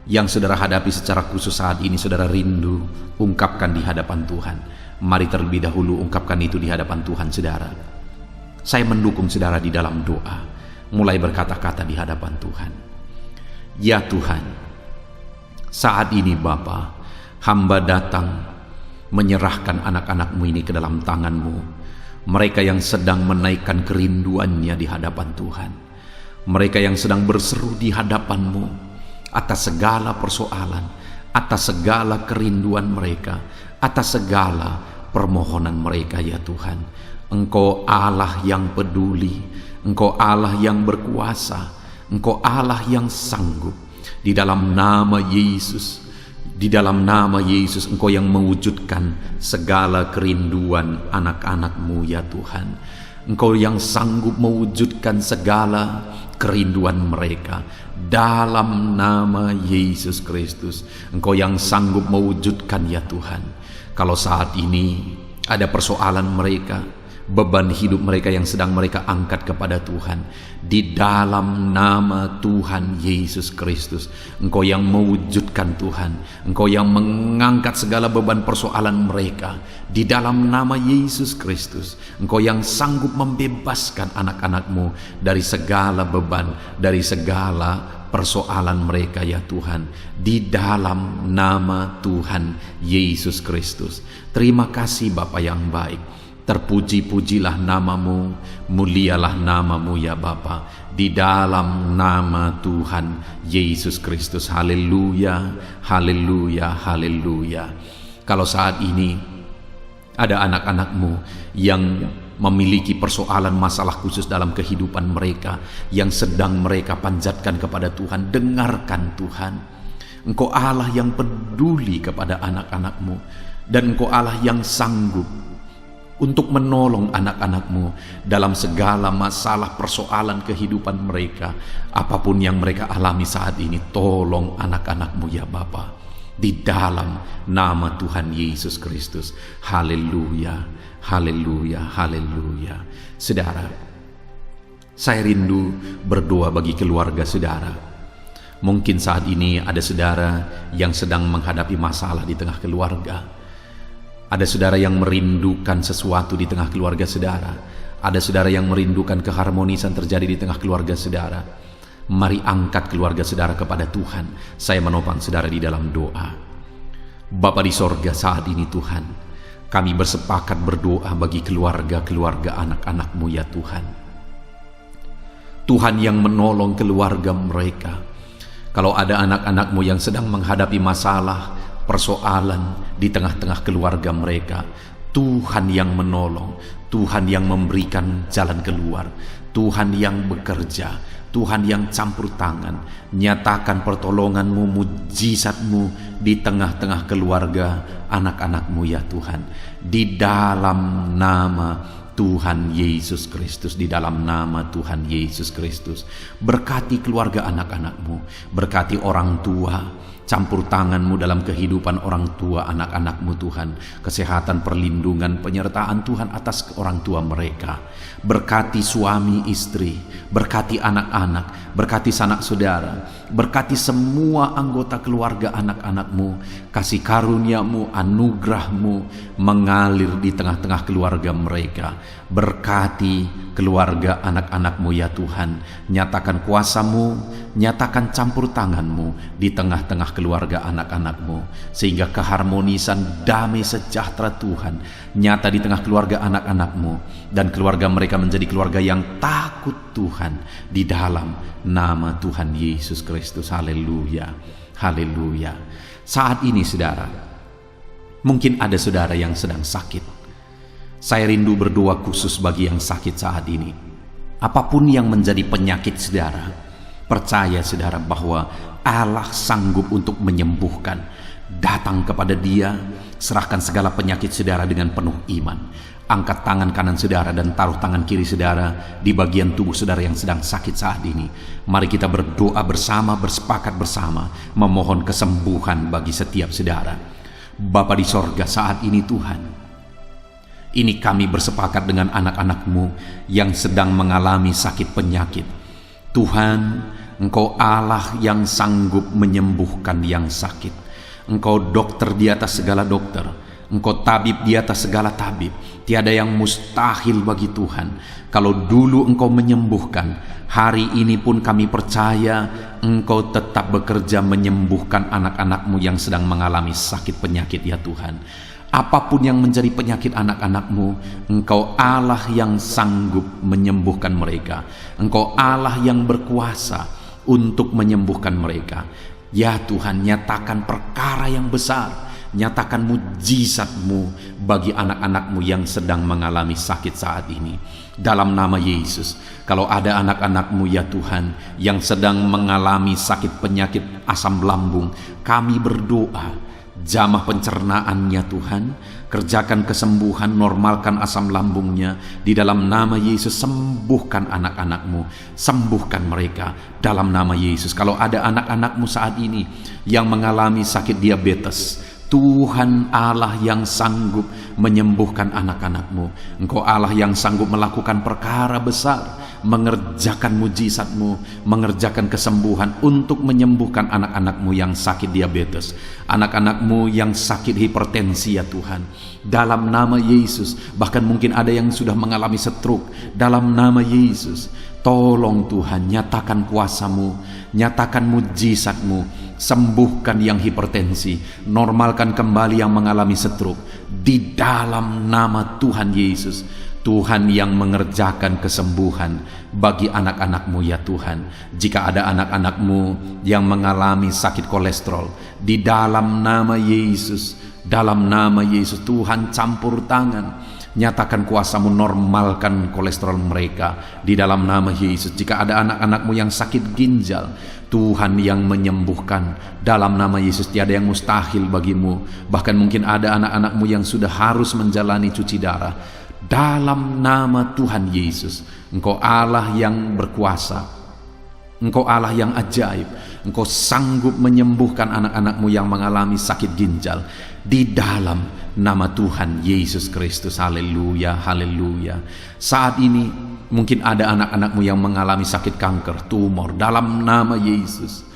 yang saudara hadapi secara khusus saat ini, saudara rindu, ungkapkan di hadapan Tuhan. Mari terlebih dahulu ungkapkan itu di hadapan Tuhan saudara. Saya mendukung saudara di dalam doa. Mulai berkata-kata di hadapan Tuhan. Ya Tuhan, saat ini Bapa, hamba datang menyerahkan anak-anak-Mu ini ke dalam tangan-Mu. Mereka yang sedang menaikkan kerinduannya di hadapan Tuhan. Mereka yang sedang berseru di hadapan-Mu atas segala persoalan, atas segala kerinduan mereka, atas segala permohonan mereka ya Tuhan. Engkau Allah yang peduli, Engkau Allah yang berkuasa, Engkau Allah yang sanggup. Di dalam nama Yesus, di dalam nama Yesus, Engkau yang mewujudkan segala kerinduan anak-anak-Mu ya Tuhan. Engkau yang sanggup mewujudkan segala kerinduan mereka dalam nama Yesus Kristus. Engkau yang sanggup mewujudkan ya Tuhan. Kalau saat ini ada persoalan mereka, beban hidup mereka yang sedang mereka angkat kepada Tuhan, di dalam nama Tuhan Yesus Kristus, Engkau yang mewujudkan Tuhan, Engkau yang mengangkat segala beban persoalan mereka, di dalam nama Yesus Kristus, Engkau yang sanggup membebaskan anak-anak-Mu dari segala beban, dari segala persoalan mereka ya Tuhan, di dalam nama Tuhan Yesus Kristus. Terima kasih Bapa yang baik. Terpuji-pujilah namamu, mulialah namamu ya Bapa, di dalam nama Tuhan Yesus Kristus. Haleluya, haleluya, haleluya. Kalau saat ini ada anak-anak-Mu yang memiliki persoalan masalah khusus dalam kehidupan mereka, yang sedang mereka panjatkan kepada Tuhan, dengarkan Tuhan. Engkau Allah yang peduli kepada anak-anak-Mu, dan Engkau Allah yang sanggup untuk menolong anak-anak-Mu dalam segala masalah persoalan kehidupan mereka. Apapun yang mereka alami saat ini, tolong anak-anak-Mu ya Bapa, di dalam nama Tuhan Yesus Kristus. Haleluya, haleluya, haleluya. Saudara, saya rindu berdoa bagi keluarga saudara. Mungkin saat ini ada saudara yang sedang menghadapi masalah di tengah keluarga. Ada saudara yang merindukan sesuatu di tengah keluarga saudara. Ada saudara yang merindukan keharmonisan terjadi di tengah keluarga saudara. Mari angkat keluarga saudara kepada Tuhan. Saya menopang saudara di dalam doa. Bapa di sorga, saat ini Tuhan, kami bersepakat berdoa bagi keluarga-keluarga anak-anak-Mu ya Tuhan. Tuhan yang menolong keluarga mereka. Kalau ada anak-anak-Mu yang sedang menghadapi masalah, persoalan di tengah-tengah keluarga mereka, Tuhan yang menolong, Tuhan yang memberikan jalan keluar, Tuhan yang bekerja, Tuhan yang campur tangan. Nyatakan pertolongan-Mu, mujizat-Mu di tengah-tengah keluarga anak-anak-Mu ya Tuhan, di dalam nama Tuhan Yesus Kristus, di dalam nama Tuhan Yesus Kristus. Berkati keluarga anak-anak-Mu, berkati orang tua, campur tangan-Mu dalam kehidupan orang tua anak-anak-Mu Tuhan. Kesehatan, perlindungan, penyertaan Tuhan atas orang tua mereka. Berkati suami istri, berkati anak-anak, berkati sanak saudara, berkati semua anggota keluarga anak-anak-Mu. Kasih karunia-Mu, anugerah-Mu mengalir di tengah-tengah keluarga mereka. Berkati keluarga anak-anak-Mu ya Tuhan. Nyatakan kuasa-Mu, nyatakan campur tangan-Mu di tengah-tengah keluarga anak-anak-Mu, sehingga keharmonisan, damai sejahtera Tuhan nyata di tengah keluarga anak-anak-Mu, dan keluarga mereka menjadi keluarga yang takut Tuhan di dalam nama Tuhan Yesus Kristus. Haleluya, haleluya. Saat ini saudara, mungkin ada saudara yang sedang sakit. Saya rindu berdoa khusus bagi yang sakit saat ini. Apapun yang menjadi penyakit saudara, percaya saudara bahwa Allah sanggup untuk menyembuhkan. Datang kepada Dia, serahkan segala penyakit saudara dengan penuh iman. Angkat tangan kanan saudara dan taruh tangan kiri saudara di bagian tubuh saudara yang sedang sakit saat ini. Mari kita berdoa bersama, bersepakat bersama, memohon kesembuhan bagi setiap saudara. Bapa di sorga, saat ini Tuhan, ini kami bersepakat dengan anak-anak-Mu yang sedang mengalami sakit penyakit. Tuhan, Engkau Allah yang sanggup menyembuhkan yang sakit. Engkau dokter di atas segala dokter. Engkau tabib di atas segala tabib. Tiada yang mustahil bagi Tuhan. Kalau dulu Engkau menyembuhkan, hari ini pun kami percaya Engkau tetap bekerja menyembuhkan anak-anak-Mu yang sedang mengalami sakit penyakit ya Tuhan. Apapun yang menjadi penyakit anak-anak-Mu, Engkau Allah yang sanggup menyembuhkan mereka. Engkau Allah yang berkuasa untuk menyembuhkan mereka. Ya Tuhan, nyatakan perkara yang besar, nyatakan mujizat-Mu bagi anak-anak-Mu yang sedang mengalami sakit saat ini. Dalam nama Yesus, kalau ada anak-anak-Mu ya Tuhan yang sedang mengalami sakit penyakit asam lambung, kami berdoa, jamah pencernaannya Tuhan, kerjakan kesembuhan, normalkan asam lambungnya. Di dalam nama Yesus, sembuhkan anak-anak-Mu, sembuhkan mereka dalam nama Yesus. Kalau ada anak-anak-Mu saat ini yang mengalami sakit diabetes, Tuhan Allah yang sanggup menyembuhkan anak-anak-Mu. Engkau Allah yang sanggup melakukan perkara besar, mengerjakan mujizat-Mu, mengerjakan kesembuhan untuk menyembuhkan anak-anak-Mu yang sakit diabetes, anak-anak-Mu yang sakit hipertensi ya Tuhan. Dalam nama Yesus, bahkan mungkin ada yang sudah mengalami stroke. Dalam nama Yesus, tolong Tuhan, nyatakan kuasa-Mu, nyatakan mujizat-Mu, sembuhkan yang hipertensi, normalkan kembali yang mengalami stroke. Di dalam nama Tuhan Yesus, Tuhan yang mengerjakan kesembuhan bagi anak-anak-Mu ya Tuhan. Jika ada anak-anak-Mu yang mengalami sakit kolesterol, di dalam nama Yesus, dalam nama Yesus, Tuhan campur tangan, nyatakan kuasa-Mu, normalkan kolesterol mereka di dalam nama Yesus. Jika ada anak-anak-Mu yang sakit ginjal, Tuhan yang menyembuhkan dalam nama Yesus. Tiada yang mustahil bagi-Mu. Bahkan mungkin ada anak-anak-Mu yang sudah harus menjalani cuci darah. Dalam nama Tuhan Yesus, Engkau Allah yang berkuasa, Engkau Allah yang ajaib. Engkau sanggup menyembuhkan anak-anak-Mu yang mengalami sakit ginjal di dalam nama Tuhan Yesus Kristus. Haleluya, haleluya. Saat ini mungkin ada anak-anak-Mu yang mengalami sakit kanker, tumor. Dalam nama Yesus,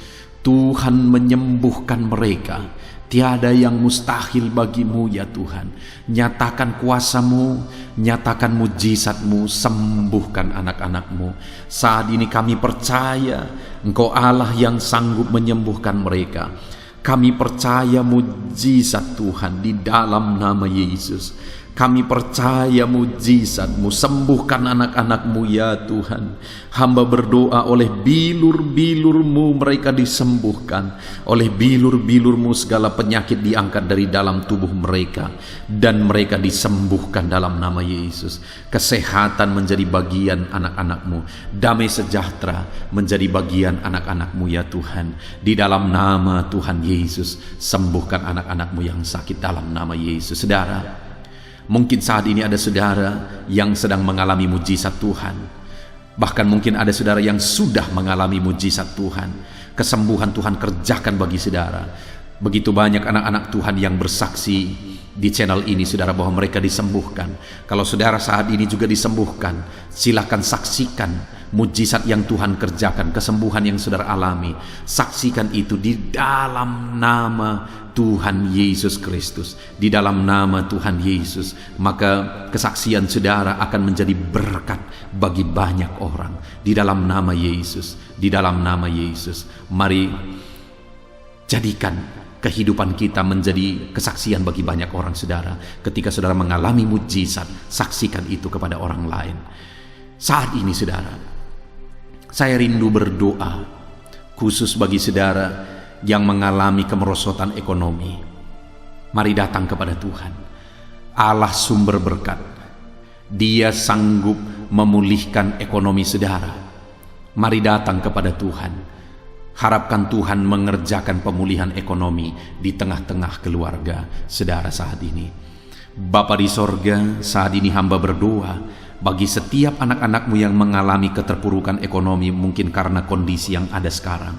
Tuhan menyembuhkan mereka. Tiada yang mustahil bagi-Mu ya Tuhan. Nyatakan kuasa-Mu, nyatakan mujizat-Mu, sembuhkan anak-anak-Mu. Saat ini kami percaya Engkau Allah yang sanggup menyembuhkan mereka. Kami percaya mujizat Tuhan di dalam nama Yesus. Kami percaya mujizat-Mu, sembuhkan anak-anak-Mu ya Tuhan. Hamba berdoa oleh bilur-bilur-Mu mereka disembuhkan. Oleh bilur-bilur-Mu segala penyakit diangkat dari dalam tubuh mereka, dan mereka disembuhkan dalam nama Yesus. Kesehatan menjadi bagian anak-anak-Mu, damai sejahtera menjadi bagian anak-anak-Mu ya Tuhan. Di dalam nama Tuhan Yesus, sembuhkan anak-anak-Mu yang sakit dalam nama Yesus. Saudara, mungkin saat ini ada saudara yang sedang mengalami mujizat Tuhan. Bahkan mungkin ada saudara yang sudah mengalami mujizat Tuhan. Kesembuhan Tuhan kerjakan bagi saudara. Begitu banyak anak-anak Tuhan yang bersaksi di channel ini, saudara, bahwa mereka disembuhkan. Kalau saudara saat ini juga disembuhkan, silakan saksikan mujizat yang Tuhan kerjakan, kesembuhan yang saudara alami. Saksikan itu di dalam nama Tuhan Yesus Kristus. Di dalam nama Tuhan Yesus, maka kesaksian saudara akan menjadi berkat bagi banyak orang. Di dalam nama Yesus, di dalam nama Yesus. Mari jadikan kehidupan kita menjadi kesaksian bagi banyak orang, saudara. Ketika saudara mengalami mujizat, saksikan itu kepada orang lain. Saat ini, saudara, saya rindu berdoa khusus bagi saudara yang mengalami kemerosotan ekonomi. Mari datang kepada Tuhan, Allah sumber berkat. Dia sanggup memulihkan ekonomi saudara. Mari datang kepada Tuhan. Harapkan Tuhan mengerjakan pemulihan ekonomi di tengah-tengah keluarga saudara saat ini. Bapa di sorga, saat ini hamba berdoa bagi setiap anak-anakmu yang mengalami keterpurukan ekonomi, mungkin karena kondisi yang ada sekarang.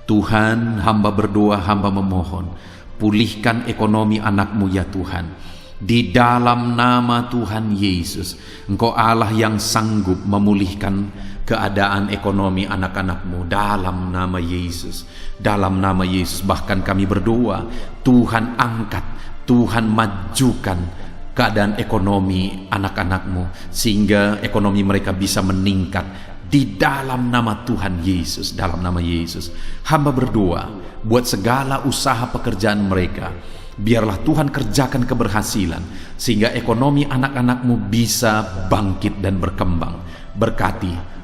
Tuhan, hamba berdoa, hamba memohon, pulihkan ekonomi anakmu ya Tuhan. Di dalam nama Tuhan Yesus, Engkau Allah yang sanggup memulihkan keadaan ekonomi anak-anakmu. Dalam nama Yesus, dalam nama Yesus. Bahkan kami berdoa, Tuhan angkat, Tuhan majukan keadaan ekonomi anak-anakmu, sehingga ekonomi mereka bisa meningkat. Di dalam nama Tuhan Yesus, dalam nama Yesus. Hamba berdoa buat segala usaha pekerjaan mereka. Biarlah Tuhan kerjakan keberhasilan, sehingga ekonomi anak-anakmu bisa bangkit dan berkembang.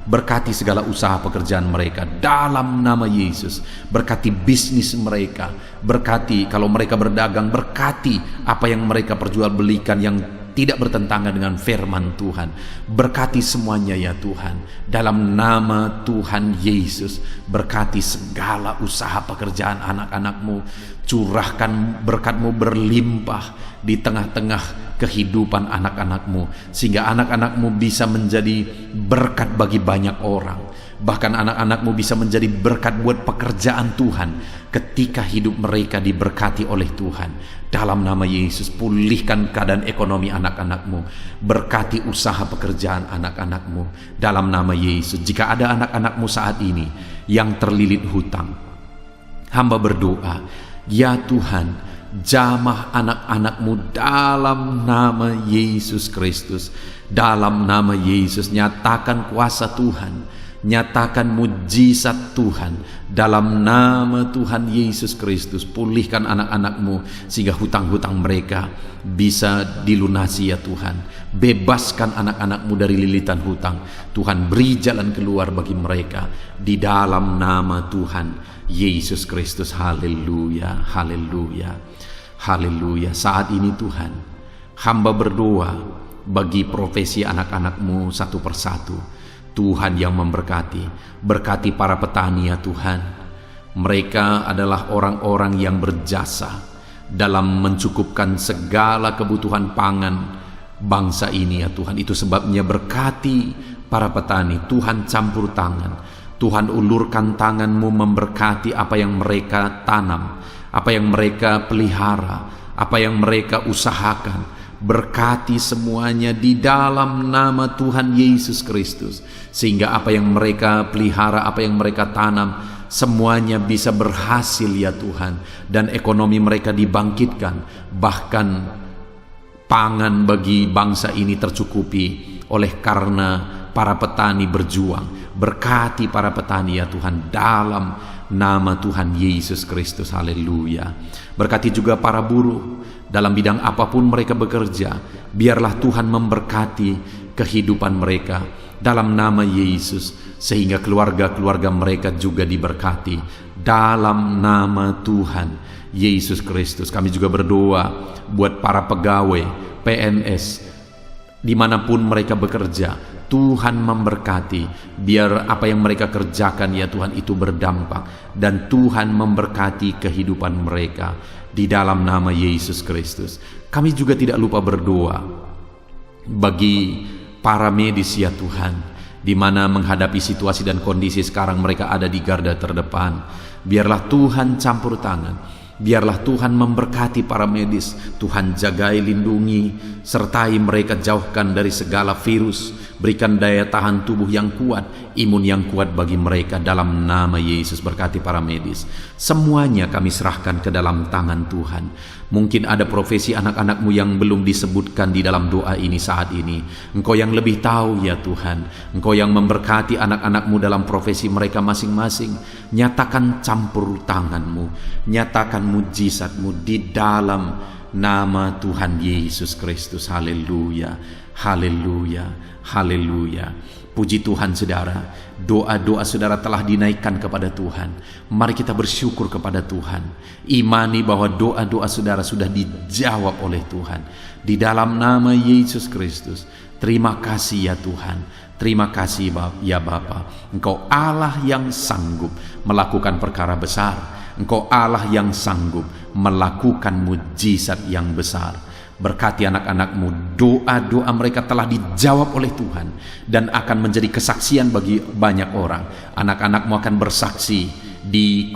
Berkati segala usaha pekerjaan mereka dalam nama Yesus. Berkati bisnis mereka, berkati kalau mereka berdagang, berkati apa yang mereka perjualbelikan yang tidak bertentangan dengan firman Tuhan. Berkati semuanya ya Tuhan, dalam nama Tuhan Yesus. Berkati segala usaha pekerjaan anak-anakmu. Curahkan berkat-Mu berlimpah di tengah-tengah kehidupan anak-anakmu, sehingga anak-anakmu bisa menjadi berkat bagi banyak orang. Bahkan anak-anakmu bisa menjadi berkat buat pekerjaan Tuhan ketika hidup mereka diberkati oleh Tuhan. Dalam nama Yesus, pulihkan keadaan ekonomi anak-anakmu. Berkati usaha pekerjaan anak-anakmu dalam nama Yesus. Jika ada anak-anakmu saat ini yang terlilit hutang, hamba berdoa, ya Tuhan, jamah anak-anakmu dalam nama Yesus Kristus. Dalam nama Yesus, nyatakan kuasa Tuhan, nyatakan mujizat Tuhan. Dalam nama Tuhan Yesus Kristus, pulihkan anak-anakmu sehingga hutang-hutang mereka bisa dilunasi ya Tuhan. Bebaskan anak-anakmu dari lilitan hutang. Tuhan, beri jalan keluar bagi mereka di dalam nama Tuhan Yesus Kristus. Haleluya, haleluya, haleluya. Saat ini Tuhan, hamba berdoa bagi profesi anak-anakmu satu persatu. Tuhan yang memberkati, berkati para petani ya Tuhan. Mereka adalah orang-orang yang berjasa dalam mencukupkan segala kebutuhan pangan bangsa ini ya Tuhan. Itu sebabnya berkati para petani. Tuhan campur tangan, Tuhan ulurkan tangan-Mu memberkati apa yang mereka tanam, apa yang mereka pelihara, apa yang mereka usahakan. Berkati semuanya di dalam nama Tuhan Yesus Kristus, sehingga apa yang mereka pelihara, apa yang mereka tanam, semuanya bisa berhasil ya Tuhan, dan ekonomi mereka dibangkitkan. Bahkan pangan bagi bangsa ini tercukupi oleh karena para petani berjuang. Berkati para petani ya Tuhan dalam nama Tuhan Yesus Kristus. Haleluya. Berkati juga para buruh dalam bidang apapun mereka bekerja. Biarlah Tuhan memberkati kehidupan mereka dalam nama Yesus, sehingga keluarga-keluarga mereka juga diberkati dalam nama Tuhan Yesus Kristus. Kami juga berdoa buat para pegawai PNS dimanapun mereka bekerja. Tuhan memberkati, biar apa yang mereka kerjakan ya Tuhan itu berdampak, dan Tuhan memberkati kehidupan mereka di dalam nama Yesus Kristus. Kami juga tidak lupa berdoa bagi para medis ya Tuhan, di mana menghadapi situasi dan kondisi sekarang mereka ada di garda terdepan. Biarlah Tuhan campur tangan. Biarlah Tuhan memberkati para medis. Tuhan jagai, lindungi, sertai mereka, jauhkan dari segala virus. Berikan daya tahan tubuh yang kuat, imun yang kuat bagi mereka dalam nama Yesus. Berkati para medis. Semuanya kami serahkan ke dalam tangan Tuhan. Mungkin ada profesi anak-anakmu yang belum disebutkan di dalam doa ini saat ini. Engkau yang lebih tahu ya Tuhan. Engkau yang memberkati anak-anakmu dalam profesi mereka masing-masing. Nyatakan campur tanganmu, nyatakan mujizatmu di dalam nama Tuhan Yesus Kristus. Haleluya, haleluya, haleluya. Puji Tuhan saudara, doa-doa saudara telah dinaikkan kepada Tuhan. Mari kita bersyukur kepada Tuhan. Imani bahwa doa-doa saudara sudah dijawab oleh Tuhan. Di dalam nama Yesus Kristus. Terima kasih ya Tuhan. Terima kasih ya Bapa. Engkau Allah yang sanggup melakukan perkara besar. Engkau Allah yang sanggup melakukan mujizat yang besar. Berkati anak-anakmu, doa-doa mereka telah dijawab oleh Tuhan dan akan menjadi kesaksian bagi banyak orang. Anak-anakmu akan bersaksi di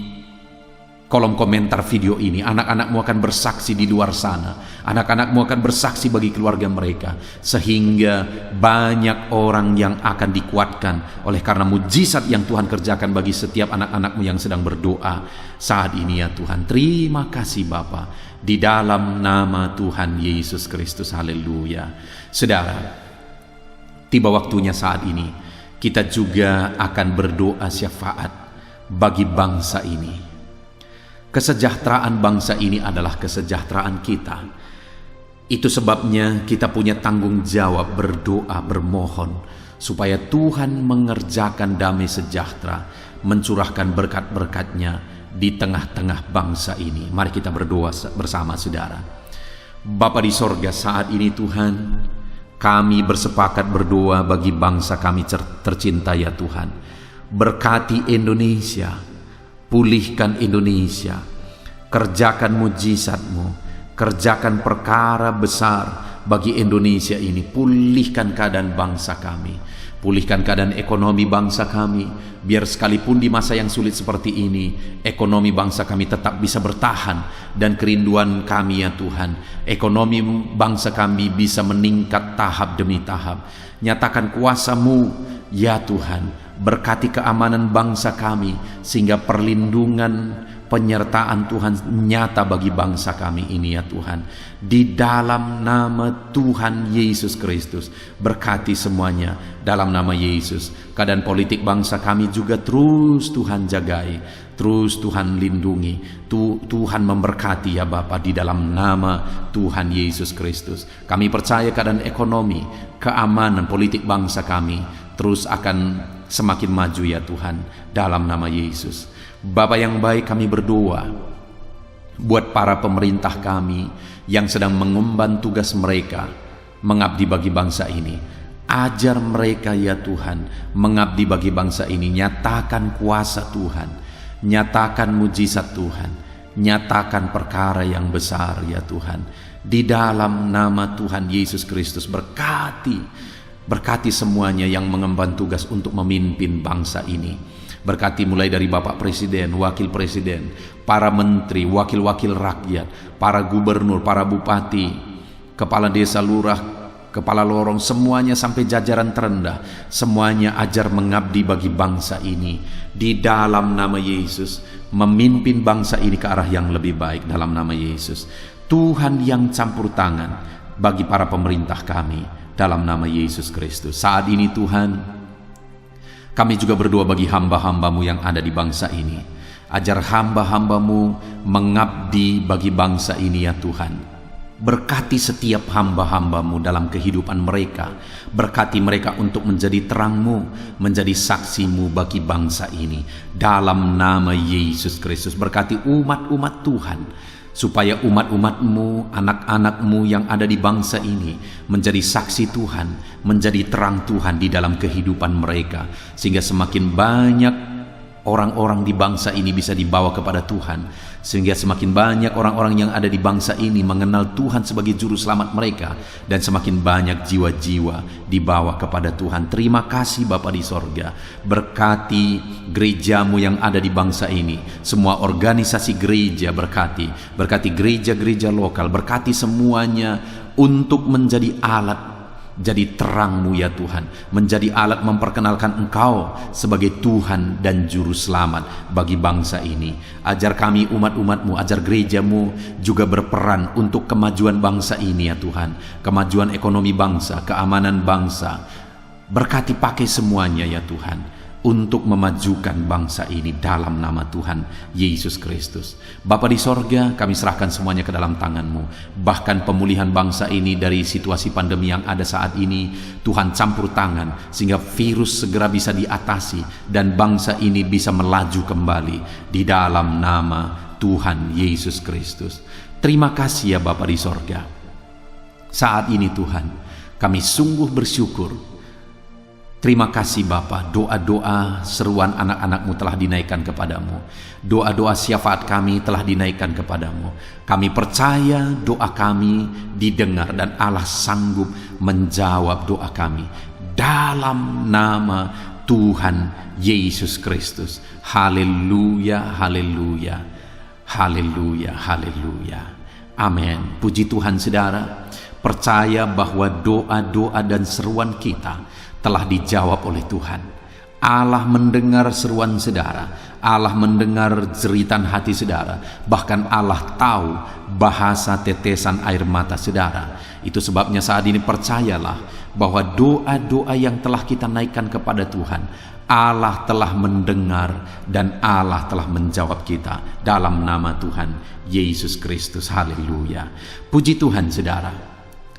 kolom komentar video ini. Anak-anakmu akan bersaksi di luar sana. Anak-anakmu akan bersaksi bagi keluarga mereka, sehingga banyak orang yang akan dikuatkan oleh karena mujizat yang Tuhan kerjakan bagi setiap anak-anakmu yang sedang berdoa saat ini ya Tuhan. Terima kasih Bapa. Di dalam nama Tuhan Yesus Kristus. Haleluya. Saudara, tiba waktunya saat ini kita juga akan berdoa syafaat bagi bangsa ini. Kesejahteraan bangsa ini adalah kesejahteraan kita. Itu sebabnya kita punya tanggung jawab berdoa, bermohon supaya Tuhan mengerjakan damai sejahtera, mencurahkan berkat-berkat-Nya di tengah-tengah bangsa ini. Mari kita berdoa bersama saudara. Bapa di sorga, saat ini Tuhan, kami bersepakat berdoa bagi bangsa kami tercinta ya Tuhan. Berkati Indonesia, pulihkan Indonesia, kerjakan mujizat-Mu, kerjakan perkara besar bagi Indonesia ini. Pulihkan keadaan bangsa kami, pulihkan keadaan ekonomi bangsa kami, biar sekalipun di masa yang sulit seperti ini, ekonomi bangsa kami tetap bisa bertahan. Dan kerinduan kami ya Tuhan, ekonomi bangsa kami bisa meningkat tahap demi tahap. Nyatakan kuasa-Mu ya Tuhan, berkati keamanan bangsa kami, sehingga perlindungan, penyertaan Tuhan nyata bagi bangsa kami ini ya Tuhan. Di dalam nama Tuhan Yesus Kristus, berkati semuanya dalam nama Yesus. Keadaan politik bangsa kami juga terus Tuhan jagai, terus Tuhan lindungi. Tuhan memberkati ya Bapa, di dalam nama Tuhan Yesus Kristus. Kami percaya keadaan ekonomi, keamanan politik bangsa kami terus akan semakin maju ya Tuhan, dalam nama Yesus. Bapa yang baik, kami berdoa buat para pemerintah kami yang sedang mengemban tugas mereka mengabdi bagi bangsa ini. Ajar mereka ya Tuhan mengabdi bagi bangsa ini. Nyatakan kuasa Tuhan, nyatakan mujizat Tuhan, nyatakan perkara yang besar ya Tuhan. Di dalam nama Tuhan Yesus Kristus, berkati semuanya yang mengemban tugas untuk memimpin bangsa ini. Berkati mulai dari Bapak Presiden, Wakil Presiden, para menteri, wakil-wakil rakyat, para gubernur, para bupati, kepala desa, lurah, kepala lorong, semuanya sampai jajaran terendah. Semuanya ajar mengabdi bagi bangsa ini. Di dalam nama Yesus, memimpin bangsa ini ke arah yang lebih baik dalam nama Yesus. Tuhan yang campur tangan bagi para pemerintah kami dalam nama Yesus Kristus. Saat ini Tuhan, kami juga berdoa bagi hamba-hamba-Mu yang ada di bangsa ini. Ajar hamba-hamba-Mu mengabdi bagi bangsa ini ya Tuhan. Berkati setiap hamba-hamba-Mu dalam kehidupan mereka. Berkati mereka untuk menjadi terang-Mu, menjadi saksi-Mu bagi bangsa ini. Dalam nama Yesus Kristus, berkati umat-umat Tuhan, supaya umat-umat-Mu, anak-anak-Mu yang ada di bangsa ini menjadi saksi Tuhan, menjadi terang Tuhan di dalam kehidupan mereka, sehingga semakin banyak orang-orang di bangsa ini bisa dibawa kepada Tuhan, sehingga semakin banyak orang-orang yang ada di bangsa ini mengenal Tuhan sebagai juru selamat mereka, dan semakin banyak jiwa-jiwa dibawa kepada Tuhan. Terima kasih Bapa di sorga. Berkati gerejamu yang ada di bangsa ini, semua organisasi gereja berkati gereja-gereja lokal, berkati semuanya untuk menjadi alat, jadi terang-Mu ya Tuhan, menjadi alat memperkenalkan Engkau sebagai Tuhan dan Juru Selamat bagi bangsa ini. Ajar kami umat-umat-Mu, ajar gereja-Mu juga berperan untuk kemajuan bangsa ini ya Tuhan, kemajuan ekonomi bangsa, keamanan bangsa. Berkati pakai semuanya ya Tuhan, untuk memajukan bangsa ini dalam nama Tuhan Yesus Kristus. Bapa di sorga, kami serahkan semuanya ke dalam tangan-Mu. Bahkan pemulihan bangsa ini dari situasi pandemi yang ada saat ini, Tuhan campur tangan sehingga virus segera bisa diatasi dan bangsa ini bisa melaju kembali di dalam nama Tuhan Yesus Kristus. Terima kasih ya Bapa di sorga. Saat ini Tuhan, kami sungguh bersyukur. Terima kasih Bapa, doa-doa seruan anak-anak-Mu telah dinaikkan kepadamu. Doa-doa syafaat kami telah dinaikkan kepadamu. Kami percaya doa kami didengar dan Allah sanggup menjawab doa kami. Dalam nama Tuhan Yesus Kristus. Haleluya, haleluya, haleluya, haleluya. Amin. Puji Tuhan saudara. Percaya bahwa doa-doa dan seruan kita telah dijawab oleh Tuhan. Allah mendengar seruan saudara, Allah mendengar jeritan hati saudara, bahkan Allah tahu bahasa tetesan air mata saudara. Itu sebabnya saat ini percayalah bahwa doa-doa yang telah kita naikkan kepada Tuhan, Allah telah mendengar dan Allah telah menjawab kita dalam nama Tuhan Yesus Kristus. Haleluya. Puji Tuhan saudara.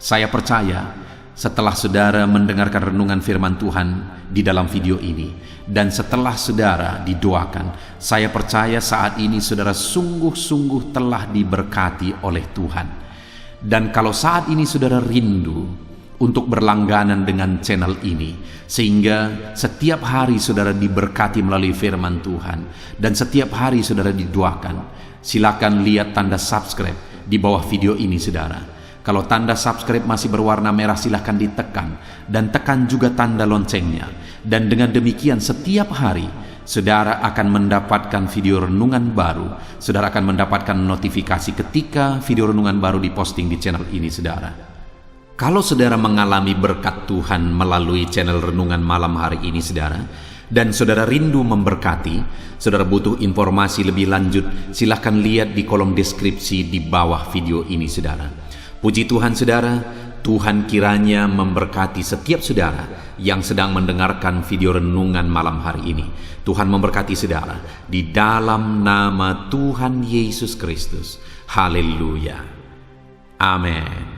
Saya percaya setelah saudara mendengarkan renungan firman Tuhan di dalam video ini, dan setelah saudara didoakan, saya percaya saat ini saudara sungguh-sungguh telah diberkati oleh Tuhan. Dan kalau saat ini saudara rindu untuk berlangganan dengan channel ini, sehingga setiap hari saudara diberkati melalui firman Tuhan, dan setiap hari saudara didoakan, silakan lihat tanda subscribe di bawah video ini saudara. Kalau tanda subscribe masih berwarna merah, silahkan ditekan dan tekan juga tanda loncengnya. Dan dengan demikian setiap hari saudara akan mendapatkan video renungan baru. Saudara akan mendapatkan notifikasi ketika video renungan baru diposting di channel ini saudara. Kalau saudara mengalami berkat Tuhan melalui channel renungan malam hari ini saudara, dan saudara rindu memberkati, saudara butuh informasi lebih lanjut, silahkan lihat di kolom deskripsi di bawah video ini saudara. Puji Tuhan saudara, Tuhan kiranya memberkati setiap saudara yang sedang mendengarkan video renungan malam hari ini. Tuhan memberkati saudara di dalam nama Tuhan Yesus Kristus. Haleluya. Amin.